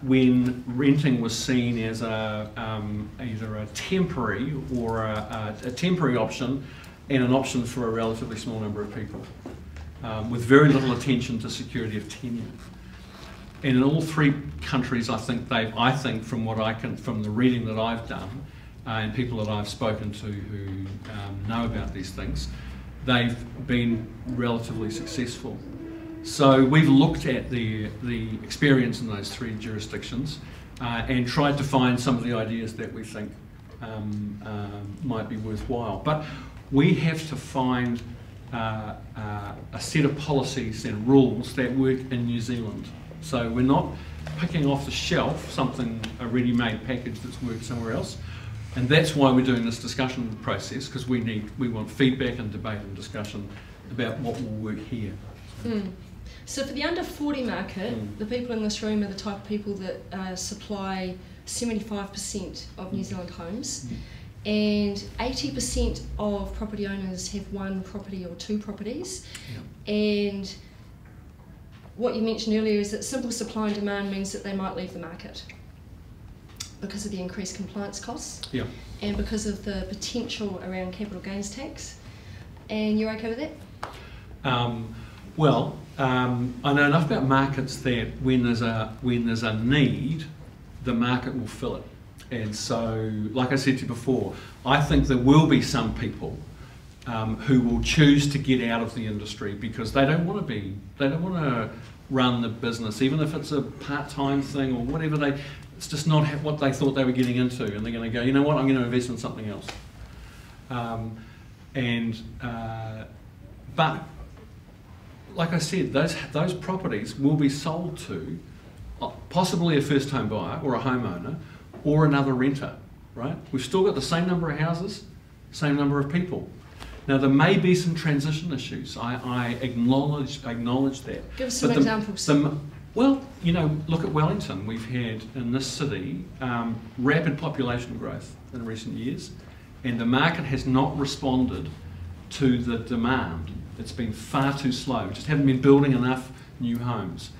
when renting was seen as either a temporary or a temporary option and an option for a relatively small number of people, with very little attention to security of tenure. And in all 3 countries, I think from the reading that I've done, and people that I've spoken to who know about these things, they've been relatively successful. So we've looked at the experience in those 3 jurisdictions and tried to find some of the ideas that we think might be worthwhile. But we have to find a set of policies and rules that work in New Zealand. So we're not picking off the shelf a ready-made package that's worked somewhere else. And that's why we're doing this discussion process, because we want feedback and debate and discussion about what will work here. So for the under 40 market, the people in this room are the type of people that supply 75% of New Zealand homes, and 80% of property owners have 1 property or 2 properties. And what you mentioned earlier is that simple supply and demand means that they might leave the market because of the increased compliance costs and because of the potential around capital gains tax. And you're okay with that? I know enough about markets that when there's a need, the market will fill it. And so, like I said to you before, I think there will be some people who will choose to get out of the industry because they don't want to run the business, even if it's a part-time thing or whatever. It's just not what they thought they were getting into, and they're going to go, you know what, I'm going to invest in something else. But like I said, those properties will be sold to possibly a first home buyer or a homeowner or another renter, right? We've still got the same number of houses, same number of people. Now there may be some transition issues. I acknowledge that. Give us some examples. Well, you know, look at Wellington. We've had in this city rapid population growth in recent years, and the market has not responded to the demand. It's been far too slow. We just haven't been building enough new homes.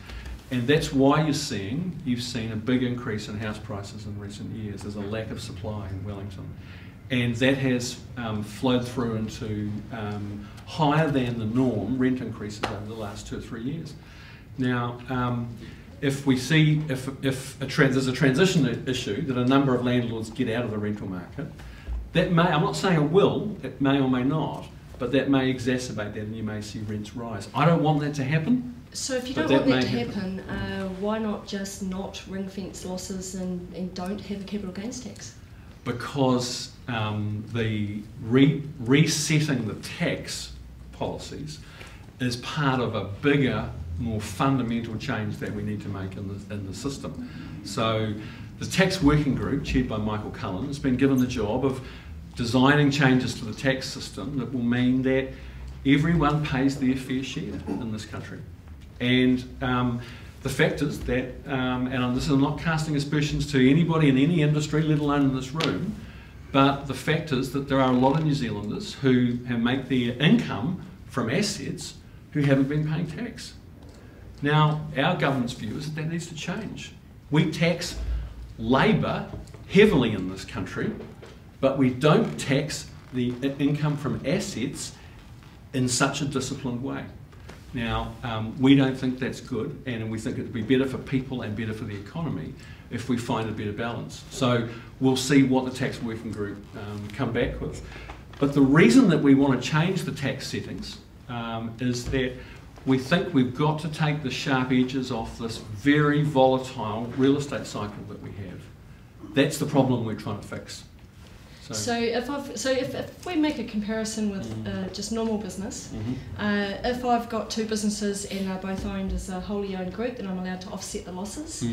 And that's why you've seen a big increase in house prices in recent years. There's a lack of supply in Wellington. And that has flowed through into higher than the norm rent increases over the last 2 or 3 years. Now, if we see, if there's a transition issue that a number of landlords get out of the rental market, that may, I'm not saying it will, it may or may not, but that may exacerbate that and you may see rents rise. I don't want that to happen. So if you don't want that to happen, why not just not ring fence losses and don't have a capital gains tax? Because the resetting the tax policies is part of a bigger, more fundamental change that we need to make in the system. So the tax working group, chaired by Michael Cullen, has been given the job of designing changes to the tax system that will mean that everyone pays their fair share in this country. And the fact is that, and this is not casting aspersions to anybody in any industry, let alone in this room, but the fact is that there are a lot of New Zealanders who make their income from assets who haven't been paying tax. Now, our government's view is that needs to change. We tax labour heavily in this country, but we don't tax the income from assets in such a disciplined way. Now, we don't think that's good, and we think it would be better for people and better for the economy if we find a better balance. So we'll see what the tax working group come back with. But the reason that we want to change the tax settings is that we think we've got to take the sharp edges off this very volatile real estate cycle that we have. That's the problem we're trying to fix. So if we make a comparison with just normal business, if I've got two businesses and they're both owned as a wholly owned group, then I'm allowed to offset the losses.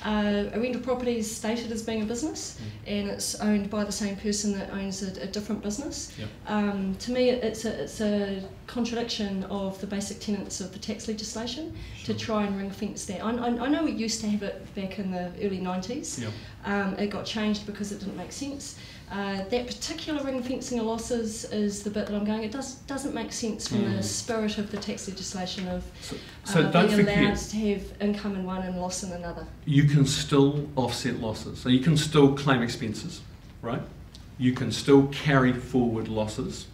A rental property is stated as being a business and it's owned by the same person that owns a different business. To me, it's a contradiction of the basic tenets of the tax legislation to try and ring fence that. I know we used to have it back in the early 90s. It got changed because it didn't make sense. That particular ring fencing of losses is the bit that I'm going, it doesn't make sense from the spirit of the tax legislation of being allowed to have income in one and loss in another. You can still offset losses, so you can still claim expenses, right? You can still carry forward losses.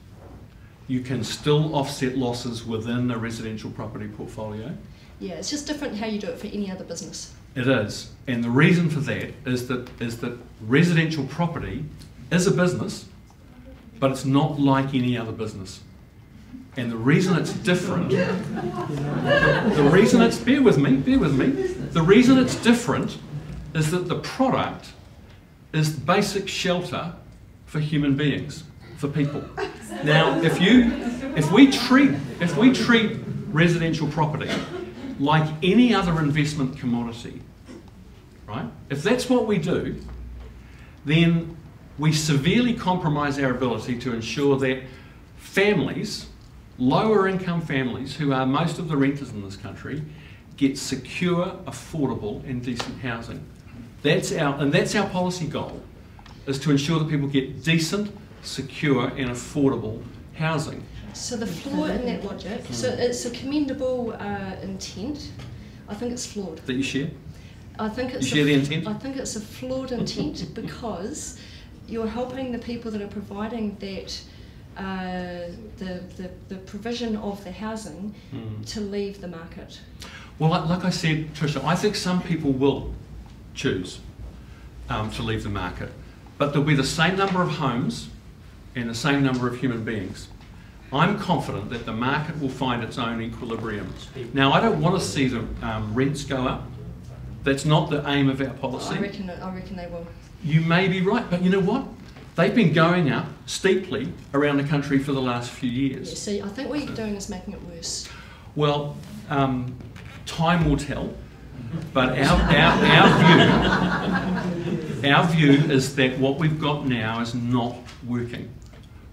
You can still offset losses within a residential property portfolio. Yeah, it's just different how you do it for any other business. It is, and the reason for that is that residential property is a business, but it's not like any other business. And the reason it's different, the reason it's, bear with me, the reason it's different is that the product is basic shelter for human beings, for people. Now, if we treat residential property like any other investment commodity, right? If that's what we do, then we severely compromise our ability to ensure that families, lower income families, who are most of the renters in this country, get secure, affordable and decent housing. That's our policy goal, is to ensure that people get decent, secure and affordable housing. So the flaw in that logic, so it's a commendable intent, I think it's flawed. That you share? I think it's you share the intent? I think it's a flawed intent because you're helping the people that are providing that the provision of the housing to leave the market. Well, like I said, Tricia, I think some people will choose to leave the market, but there'll be the same number of homes and the same number of human beings. I'm confident that the market will find its own equilibrium. Now, I don't want to see the rents go up. That's not the aim of our policy. I reckon they will. You may be right, but you know what? They've been going up steeply around the country for the last few years. Yeah, see, I think what you're doing is making it worse. Well, time will tell, but our view is that what we've got now is not working.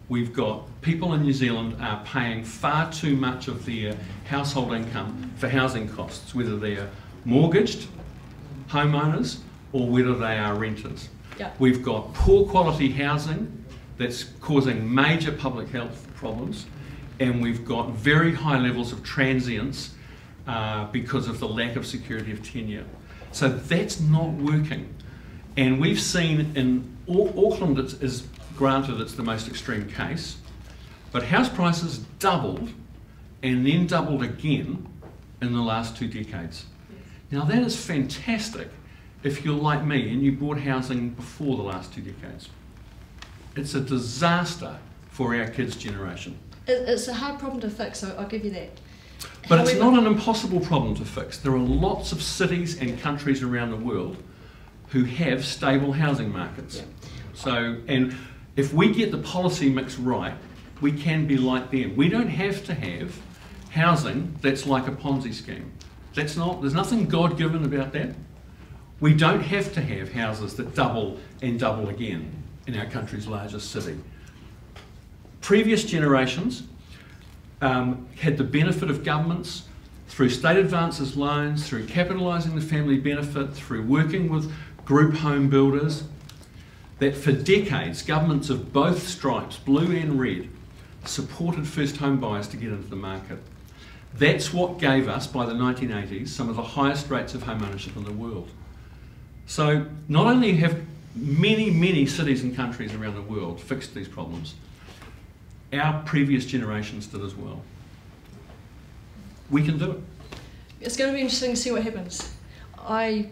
We've got people in New Zealand are paying far too much of their household income for housing costs, whether they're mortgaged homeowners or whether they are renters. Yeah. We've got poor quality housing that's causing major public health problems, and we've got very high levels of transience because of the lack of security of tenure. So that's not working. And we've seen in Auckland, is granted it's the most extreme case, but house prices doubled and then doubled again in the last 2 decades. Now that is fantastic if you're like me and you bought housing before the last 2 decades. It's a disaster for our kids' generation. It's a hard problem to fix, so I'll give you that. But it's not an impossible problem to fix. There are lots of cities and countries around the world who have stable housing markets. Yeah. So, and if we get the policy mix right, we can be like them. We don't have to have housing that's like a Ponzi scheme. There's nothing God-given about that. We don't have to have houses that double and double again in our country's largest city. Previous generations had the benefit of governments through state advances loans, through capitalising the family benefit, through working with group home builders, that for decades governments of both stripes, blue and red, supported first home buyers to get into the market. That's what gave us, by the 1980s, some of the highest rates of home ownership in the world. So not only have many, many cities and countries around the world fixed these problems, our previous generations did as well. We can do it. It's going to be interesting to see what happens. I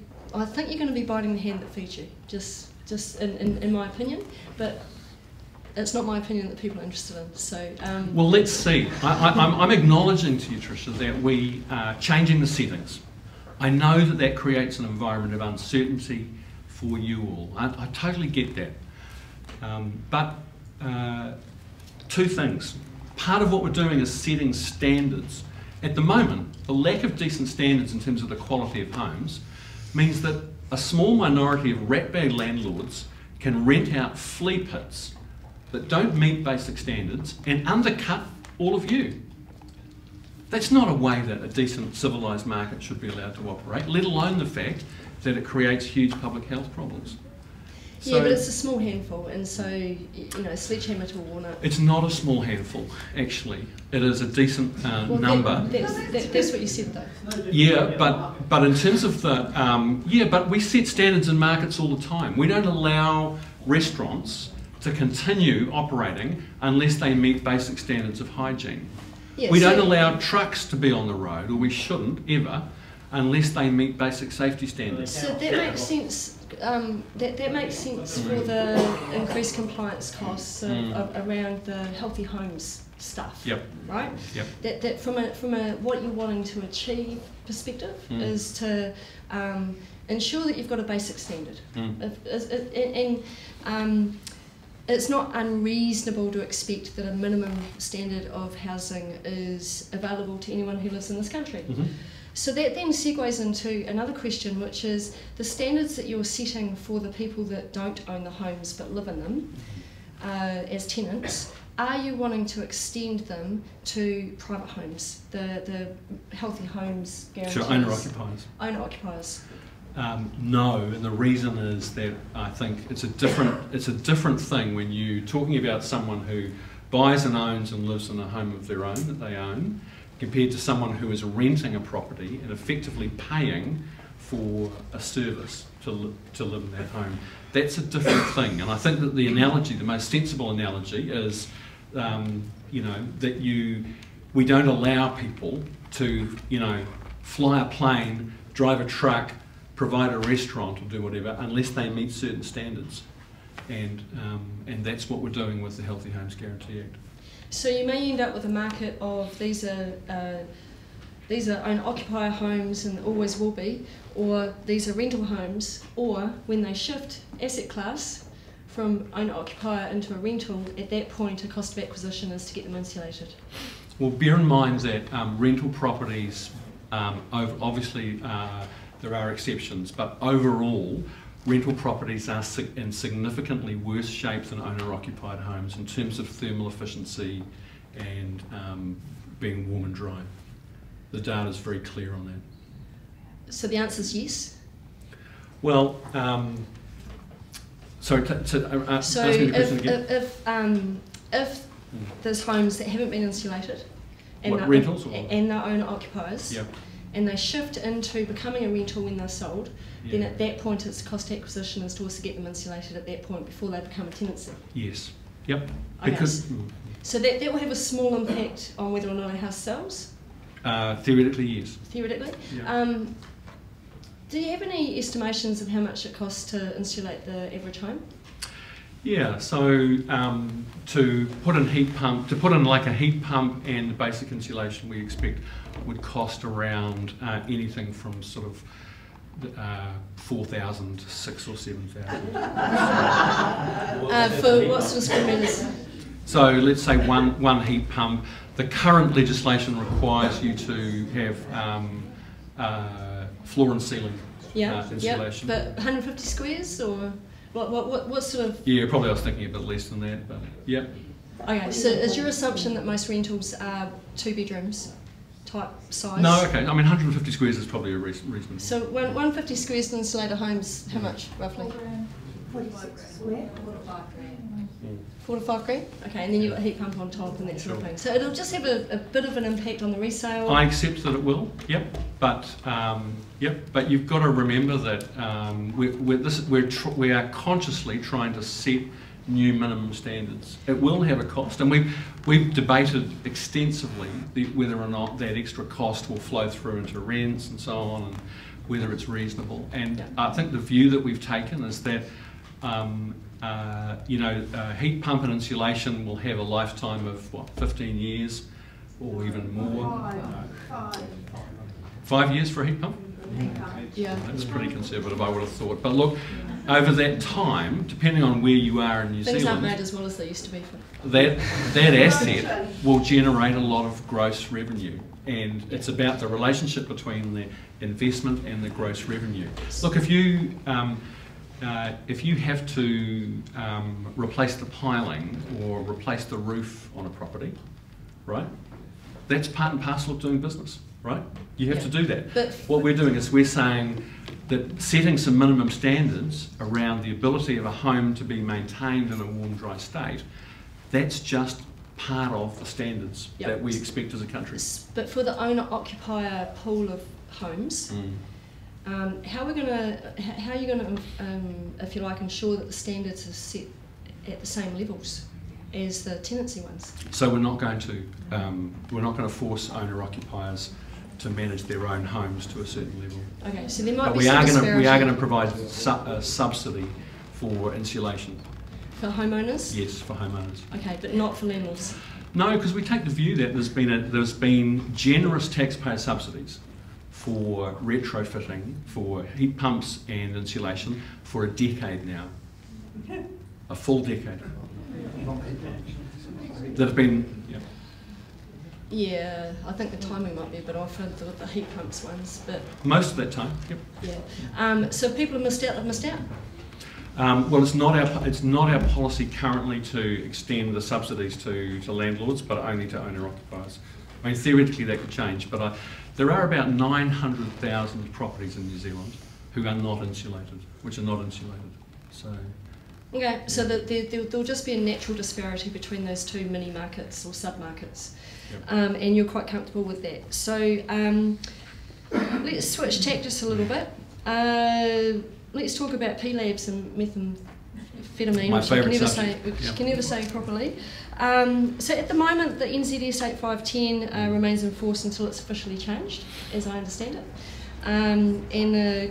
think you're going to be biting the hand that feeds you, just in my opinion, but it's not my opinion that people are interested in. So well, let's see. I'm acknowledging to you, Tricia, that we are changing the settings. I know that creates an environment of uncertainty for you all. I totally get that. But 2 things. Part of what we're doing is setting standards. At the moment, the lack of decent standards in terms of the quality of homes means that a small minority of ratbag landlords can rent out flea pits that don't meet basic standards and undercut all of you. That's not a way that a decent civilised market should be allowed to operate, let alone the fact that it creates huge public health problems. Yeah, but it's a small handful, and so, you know, sledgehammer to a walnut. It's not a small handful, actually. It is a decent number. That's what you said, though. Yeah, but in terms of the but we set standards in markets all the time. We don't allow restaurants to continue operating unless they meet basic standards of hygiene. Yeah, we don't allow trucks to be on the road, or we shouldn't ever, unless they meet basic safety standards. So that makes sense. That makes sense for the increased compliance costs around the healthy homes stuff. Yep. Right. Yep. That from a what you're wanting to achieve perspective is to ensure that you've got a basic standard. It's not unreasonable to expect that a minimum standard of housing is available to anyone who lives in this country. Mm-hmm. So that then segues into another question, which is the standards that you're setting for the people that don't own the homes but live in them as tenants. Are you wanting to extend them to private homes, the healthy homes guarantees? To owner-occupiers. Owner-occupiers. No, and the reason is that I think it's a different thing when you're talking about someone who buys and owns and lives in a home of their own that they own, compared to someone who is renting a property and effectively paying for a service to live in that home. That's a different thing, and I think that the analogy, the most sensible analogy, is that we don't allow people to fly a plane, drive a truck, provide a restaurant, or do whatever unless they meet certain standards, and that's what we're doing with the Healthy Homes Guarantee Act. So you may end up with a market of these are these are owner-occupier homes and always will be, or these are rental homes, or when they shift asset class from owner-occupier into a rental, at that point a cost of acquisition is to get them insulated. Well, bear in mind that rental properties, obviously there are exceptions, but overall rental properties are in significantly worse shape than owner-occupied homes in terms of thermal efficiency and being warm and dry. The data is very clear on that. So the answer is yes? Well, sorry, ask me the question again. If there's homes that haven't been insulated and rentals and they're owner-occupiers, yep, and they shift into becoming a rental when they're sold, yeah, then at that point it's cost acquisition is to also get them insulated at that point before they become a tenancy. Yes. Yep. Okay. Because So that will have a small impact on whether or not a house sells? theoretically, yes. Theoretically? Yeah. Do you have any estimations of how much it costs to insulate the average home? Yeah, so to put in like a heat pump and basic insulation, we expect would cost around anything from sort of 4,000 to 6,000 or 7,000. For what sort of square metres? So let's say one heat pump. The current legislation requires you to have floor and ceiling insulation. But 150 squares or? What sort of... Yeah, probably I was thinking a bit less than that, but yeah. Okay, so is your assumption that most rentals are 2 bedrooms type size? No, okay, I mean 150 squares is probably a reasonable. So 150 squares to insulate a home's how much, roughly? 4 to 5 grand? Okay, and then you've got a heat pump on top and that sort of thing. So it'll just have a bit of an impact on the resale. I accept that it will, yep, but you've got to remember that we are consciously trying to set new minimum standards. It will have a cost, and we've debated extensively whether or not that extra cost will flow through into rents and so on, and whether it's reasonable. And I think the view that we've taken is that heat pump and insulation will have a lifetime of 15 years or even more. 5 years for a heat pump? Yeah. That's pretty conservative, I would have thought. But look, over that time, depending on where you are in New Zealand, things aren't made as well as they used to be. That asset will generate a lot of gross revenue, and it's about the relationship between the investment and the gross revenue. Look, if you have to replace the piling or replace the roof on a property, right? That's part and parcel of doing business, right? You have to do that. But what we're doing is we're saying that setting some minimum standards around the ability of a home to be maintained in a warm, dry state, that's just part of the standards that we expect as a country. But for the owner-occupier pool of homes, how are you going to, if you like, ensure that the standards are set at the same levels as the tenancy ones? So we're not going to force owner-occupiers to manage their own homes to a certain level. Okay, so there might be some disparity. We are going to provide a subsidy for insulation. For homeowners? Yes, for homeowners. Okay, but not for landlords? No, because we take the view that there's been generous taxpayer subsidies for retrofitting, for heat pumps and insulation for a decade now. A full decade. That have been... Yeah, I think the timing might be a bit off with the heat pumps ones, but... Most of that time, yep. Yeah. So if people have missed out, they've missed out? Well, it's not our policy currently to extend the subsidies to landlords, but only to owner-occupiers. I mean, theoretically that could change, but there are about 900,000 properties in New Zealand who are not insulated, which are not insulated. So. Okay, so there'll just be a natural disparity between those two mini markets or sub-markets, and you're quite comfortable with that. So let's switch tack just a little bit. Let's talk about PLABs and methamphetamine, my which you can never say properly. So at the moment, the NZS 8510 remains in force until it's officially changed, as I understand it. And the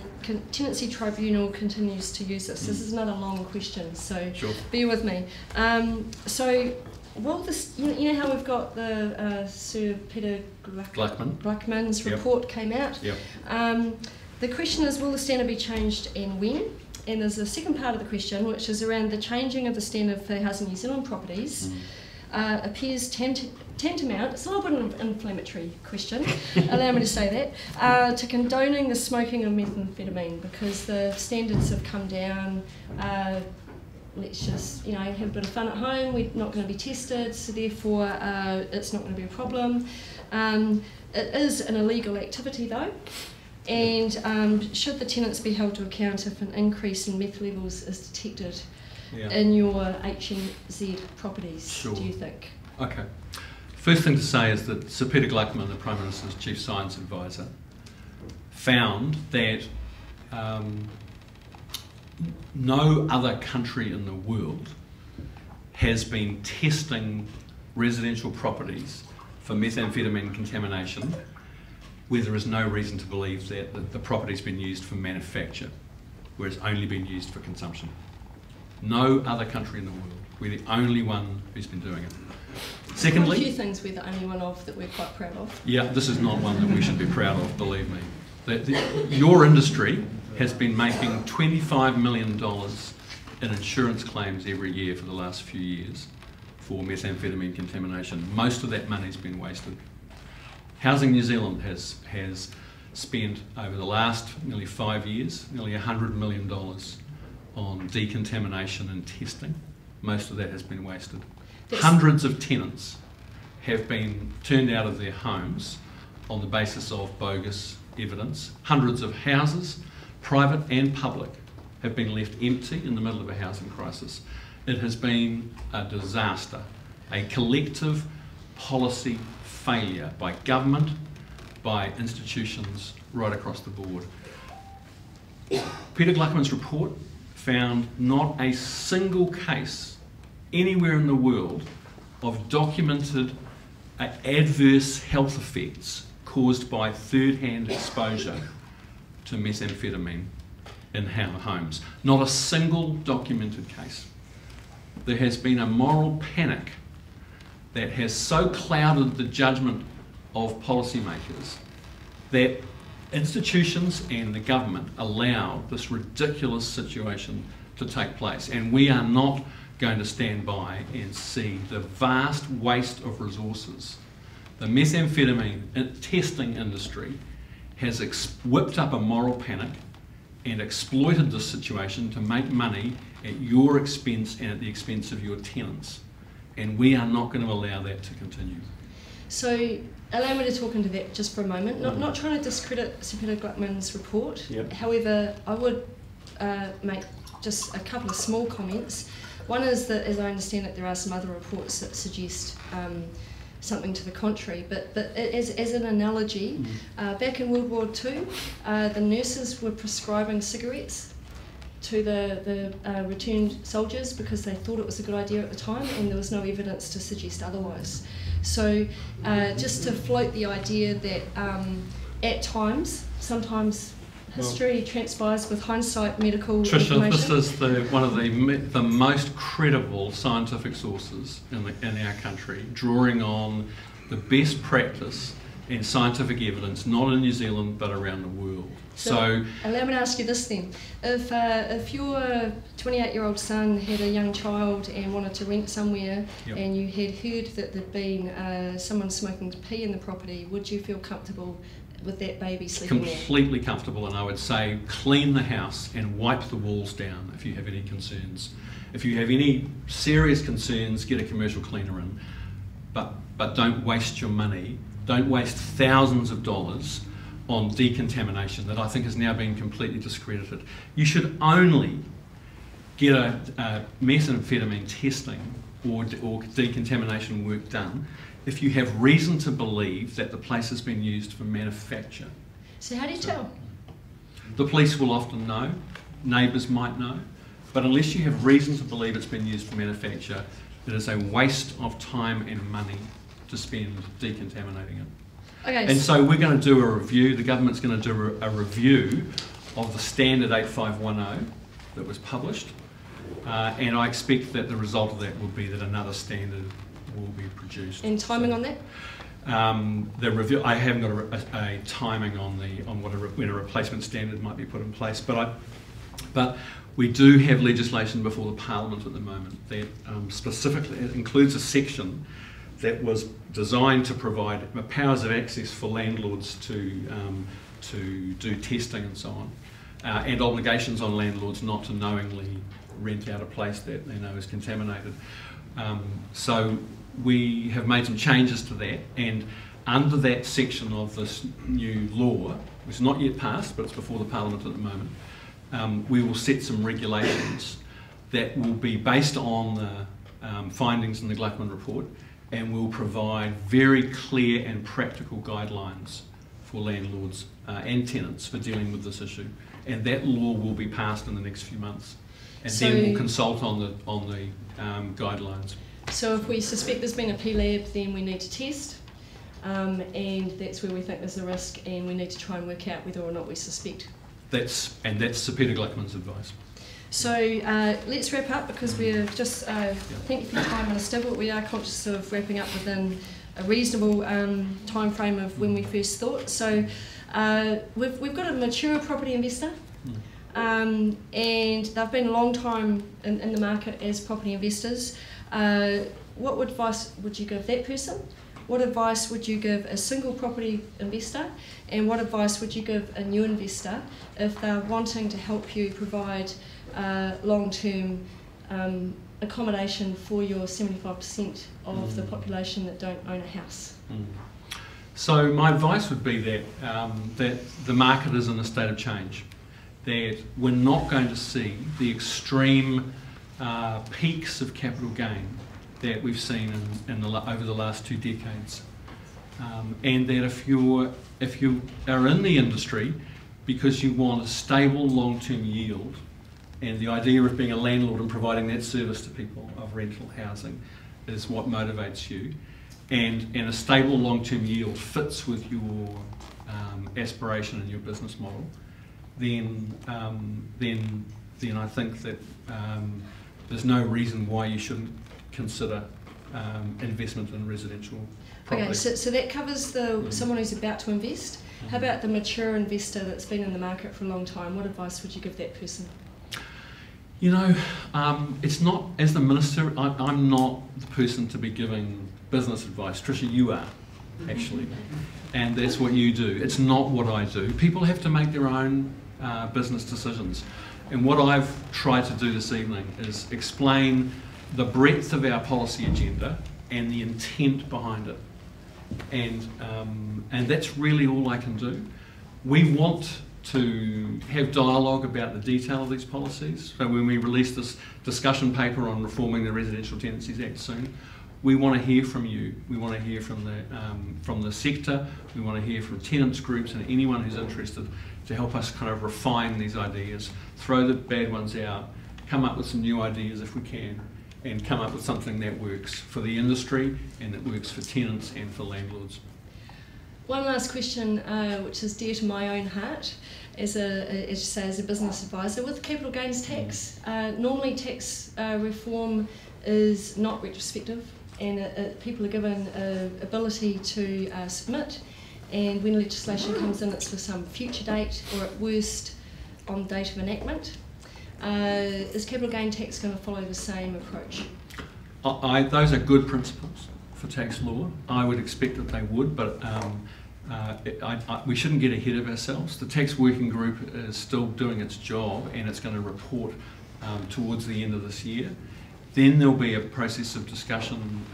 Tenancy Tribunal continues to use this. This is another long question, so bear with me. So Will this, you know how we've got the Sir Peter Gluckman's report came out? Yep. The question is, will the standard be changed and when? And there's a second part of the question, which is around the changing of the standard for Housing New Zealand properties. Appears tantamount, it's a little bit of an inflammatory question, allow me to say that, to condoning the smoking of methamphetamine, because the standards have come down. Let's just, have a bit of fun at home, we're not going to be tested, so therefore it's not going to be a problem. It is an illegal activity though, and should the tenants be held to account if an increase in meth levels is detected in your HNZ properties, Sure. do you think? Okay. First thing to say is that Sir Peter Gluckman, the Prime Minister's Chief Science Advisor, found that no other country in the world has been testing residential properties for methamphetamine contamination where there is no reason to believe that the property's been used for manufacture, where it's only been used for consumption. No other country in the world. We're the only one who's been doing it. Secondly, a few things we're the only one of that we're quite proud of. Yeah, this is not one that we should be proud of, believe me. Your industry has been making $25 million in insurance claims every year for the last few years for methamphetamine contamination. Most of that money's been wasted. Housing New Zealand has spent over the last nearly 5 years, nearly $100 million on decontamination and testing. Most of that has been wasted. Hundreds of tenants have been turned out of their homes on the basis of bogus evidence. Hundreds of houses, private and public, have been left empty in the middle of a housing crisis. It has been a disaster, a collective policy failure by government, by institutions right across the board. Peter Gluckman's report found not a single case anywhere in the world of documented adverse health effects caused by third-hand exposure to methamphetamine in homes. Not a single documented case. There has been a moral panic that has so clouded the judgment of policymakers that institutions and the government allow this ridiculous situation to take place, and we are not going to stand by and see the vast waste of resources. The methamphetamine testing industry has whipped up a moral panic and exploited this situation to make money at your expense and at the expense of your tenants, and we are not going to allow that to continue. So allow me to talk into that just for a moment. Not trying to discredit Sir Peter Gluckman's report. Yep. However, I would make just a couple of small comments. One is that, as I understand it, there are some other reports that suggest something to the contrary. But as an analogy, back in World War II, the nurses were prescribing cigarettes to the returned soldiers because they thought it was a good idea at the time, and there was no evidence to suggest otherwise. So just to float the idea that at times, sometimes history transpires with hindsight medical Trish, information. this is one of the most credible scientific sources in our country, drawing on the best practice and scientific evidence, not in New Zealand but around the world. So allow me to ask you this then. If your 28-year-old son had a young child and wanted to rent somewhere, and you had heard that there'd been someone smoking pee in the property, would you feel comfortable with that baby sleeping there? Completely comfortable, and I would say clean the house and wipe the walls down if you have any concerns. If you have any serious concerns, get a commercial cleaner in, but don't waste your money. Don't waste thousands of dollars on decontamination that I think has now been completely discredited. You should only get a methamphetamine testing or decontamination work done if you have reason to believe that the place has been used for manufacture. So how do you tell? The police will often know, neighbours might know, but unless you have reason to believe it's been used for manufacture, it is a waste of time and money to spend decontaminating it. Okay. And so we're going to do a review, the government's going to do a review of the standard 8510 that was published, and I expect that the result of that will be that another standard will be produced. And timing on that? The review. I haven't got a timing on when a replacement standard might be put in place, but we do have legislation before the Parliament at the moment that specifically it includes a section that was designed to provide powers of access for landlords to do testing and so on, and obligations on landlords not to knowingly rent out a place that they know is contaminated. So we have made some changes to that, and under that section of this new law, which is not yet passed but it's before the Parliament at the moment, we will set some regulations that will be based on the findings in the Gluckman report, and will provide very clear and practical guidelines for landlords and tenants for dealing with this issue. And that law will be passed in the next few months, and then we'll consult on the guidelines. So if we suspect there's been a P-lab, then we need to test, and that's where we think there's a risk, and we need to try and work out whether or not we suspect. That's Sir Peter Gluckman's advice. So let's wrap up, because we're just, thank you for your time, Minister, but we are conscious of wrapping up within a reasonable time frame of when we first thought. So we've got a mature property investor, and they've been a long time in the market as property investors. What advice would you give that person? What advice would you give a single property investor? And what advice would you give a new investor if they're wanting to help you provide long-term accommodation for your 75% of the population that don't own a house? So my advice would be that the market is in a state of change, that we're not going to see the extreme peaks of capital gain that we've seen over the last 2 decades, and that if you are in the industry because you want a stable long-term yield, and the idea of being a landlord and providing that service to people of rental housing is what motivates you, and a stable long-term yield fits with your aspiration and your business model, then I think that there's no reason why you shouldn't consider investment in residential property. Okay, so that covers someone who's about to invest. How about the mature investor that's been in the market for a long time? What advice would you give that person? You know, it's not, as the Minister, I'm not the person to be giving business advice. Trish, you are, actually, and that's what you do. It's not what I do. People have to make their own business decisions, and what I've tried to do this evening is explain the breadth of our policy agenda and the intent behind it, and that's really all I can do. We want to have dialogue about the detail of these policies. So when we release this discussion paper on reforming the Residential Tenancies Act soon, we want to hear from you. We want to hear from the sector. We want to hear from tenants groups and anyone who's interested to help us kind of refine these ideas, throw the bad ones out, come up with some new ideas if we can, and come up with something that works for the industry and that works for tenants and for landlords. One last question, which is dear to my own heart, as a business advisor, with capital gains tax. Normally, tax reform is not retrospective, and people are given ability to submit. And when legislation comes in, it's for some future date, or at worst, on the date of enactment. Is capital gain tax going to follow the same approach? Those are good principles for tax law. I would expect that they would, but we shouldn't get ahead of ourselves. The tax working group is still doing its job, and it's going to report towards the end of this year. Then there'll be a process of discussion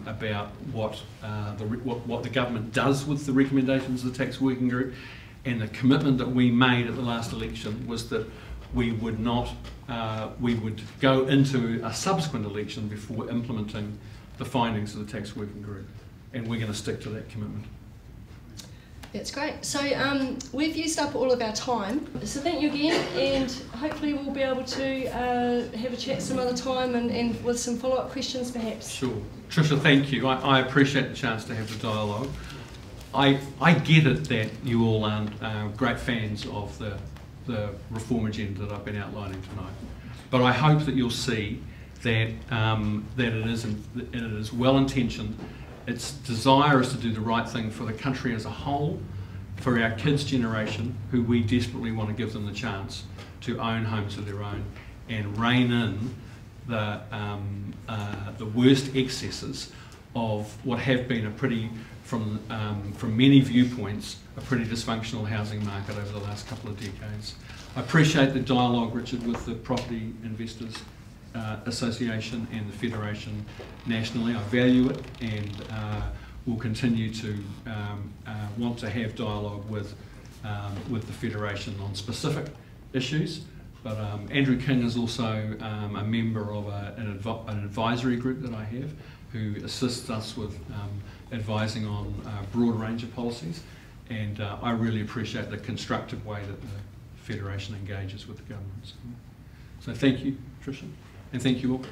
about what the government does with the recommendations of the tax working group, and the commitment that we made at the last election was that we would go into a subsequent election before implementing the findings of the tax working group, and we're going to stick to that commitment. That's great. So we've used up all of our time, so thank you again, and hopefully we'll be able to have a chat some other time and with some follow-up questions perhaps. Sure. Tricia, thank you. I appreciate the chance to have the dialogue. I get it that you all aren't great fans of the reform agenda that I've been outlining tonight, but I hope that you'll see that it is well intentioned. Its desire is to do the right thing for the country as a whole, for our kids' generation, who we desperately want to give them the chance to own homes of their own and rein in the worst excesses of what have been a pretty, from many viewpoints, a pretty dysfunctional housing market over the last couple of decades. I appreciate the dialogue, Richard, with the Property Investors Association and the Federation nationally. I value it, and will continue to want to have dialogue with the Federation on specific issues. But Andrew King is also a member of an advisory group that I have, who assists us with advising on a broad range of policies, and I really appreciate the constructive way that the Federation engages with the government. So thank you, Trish, and thank you all.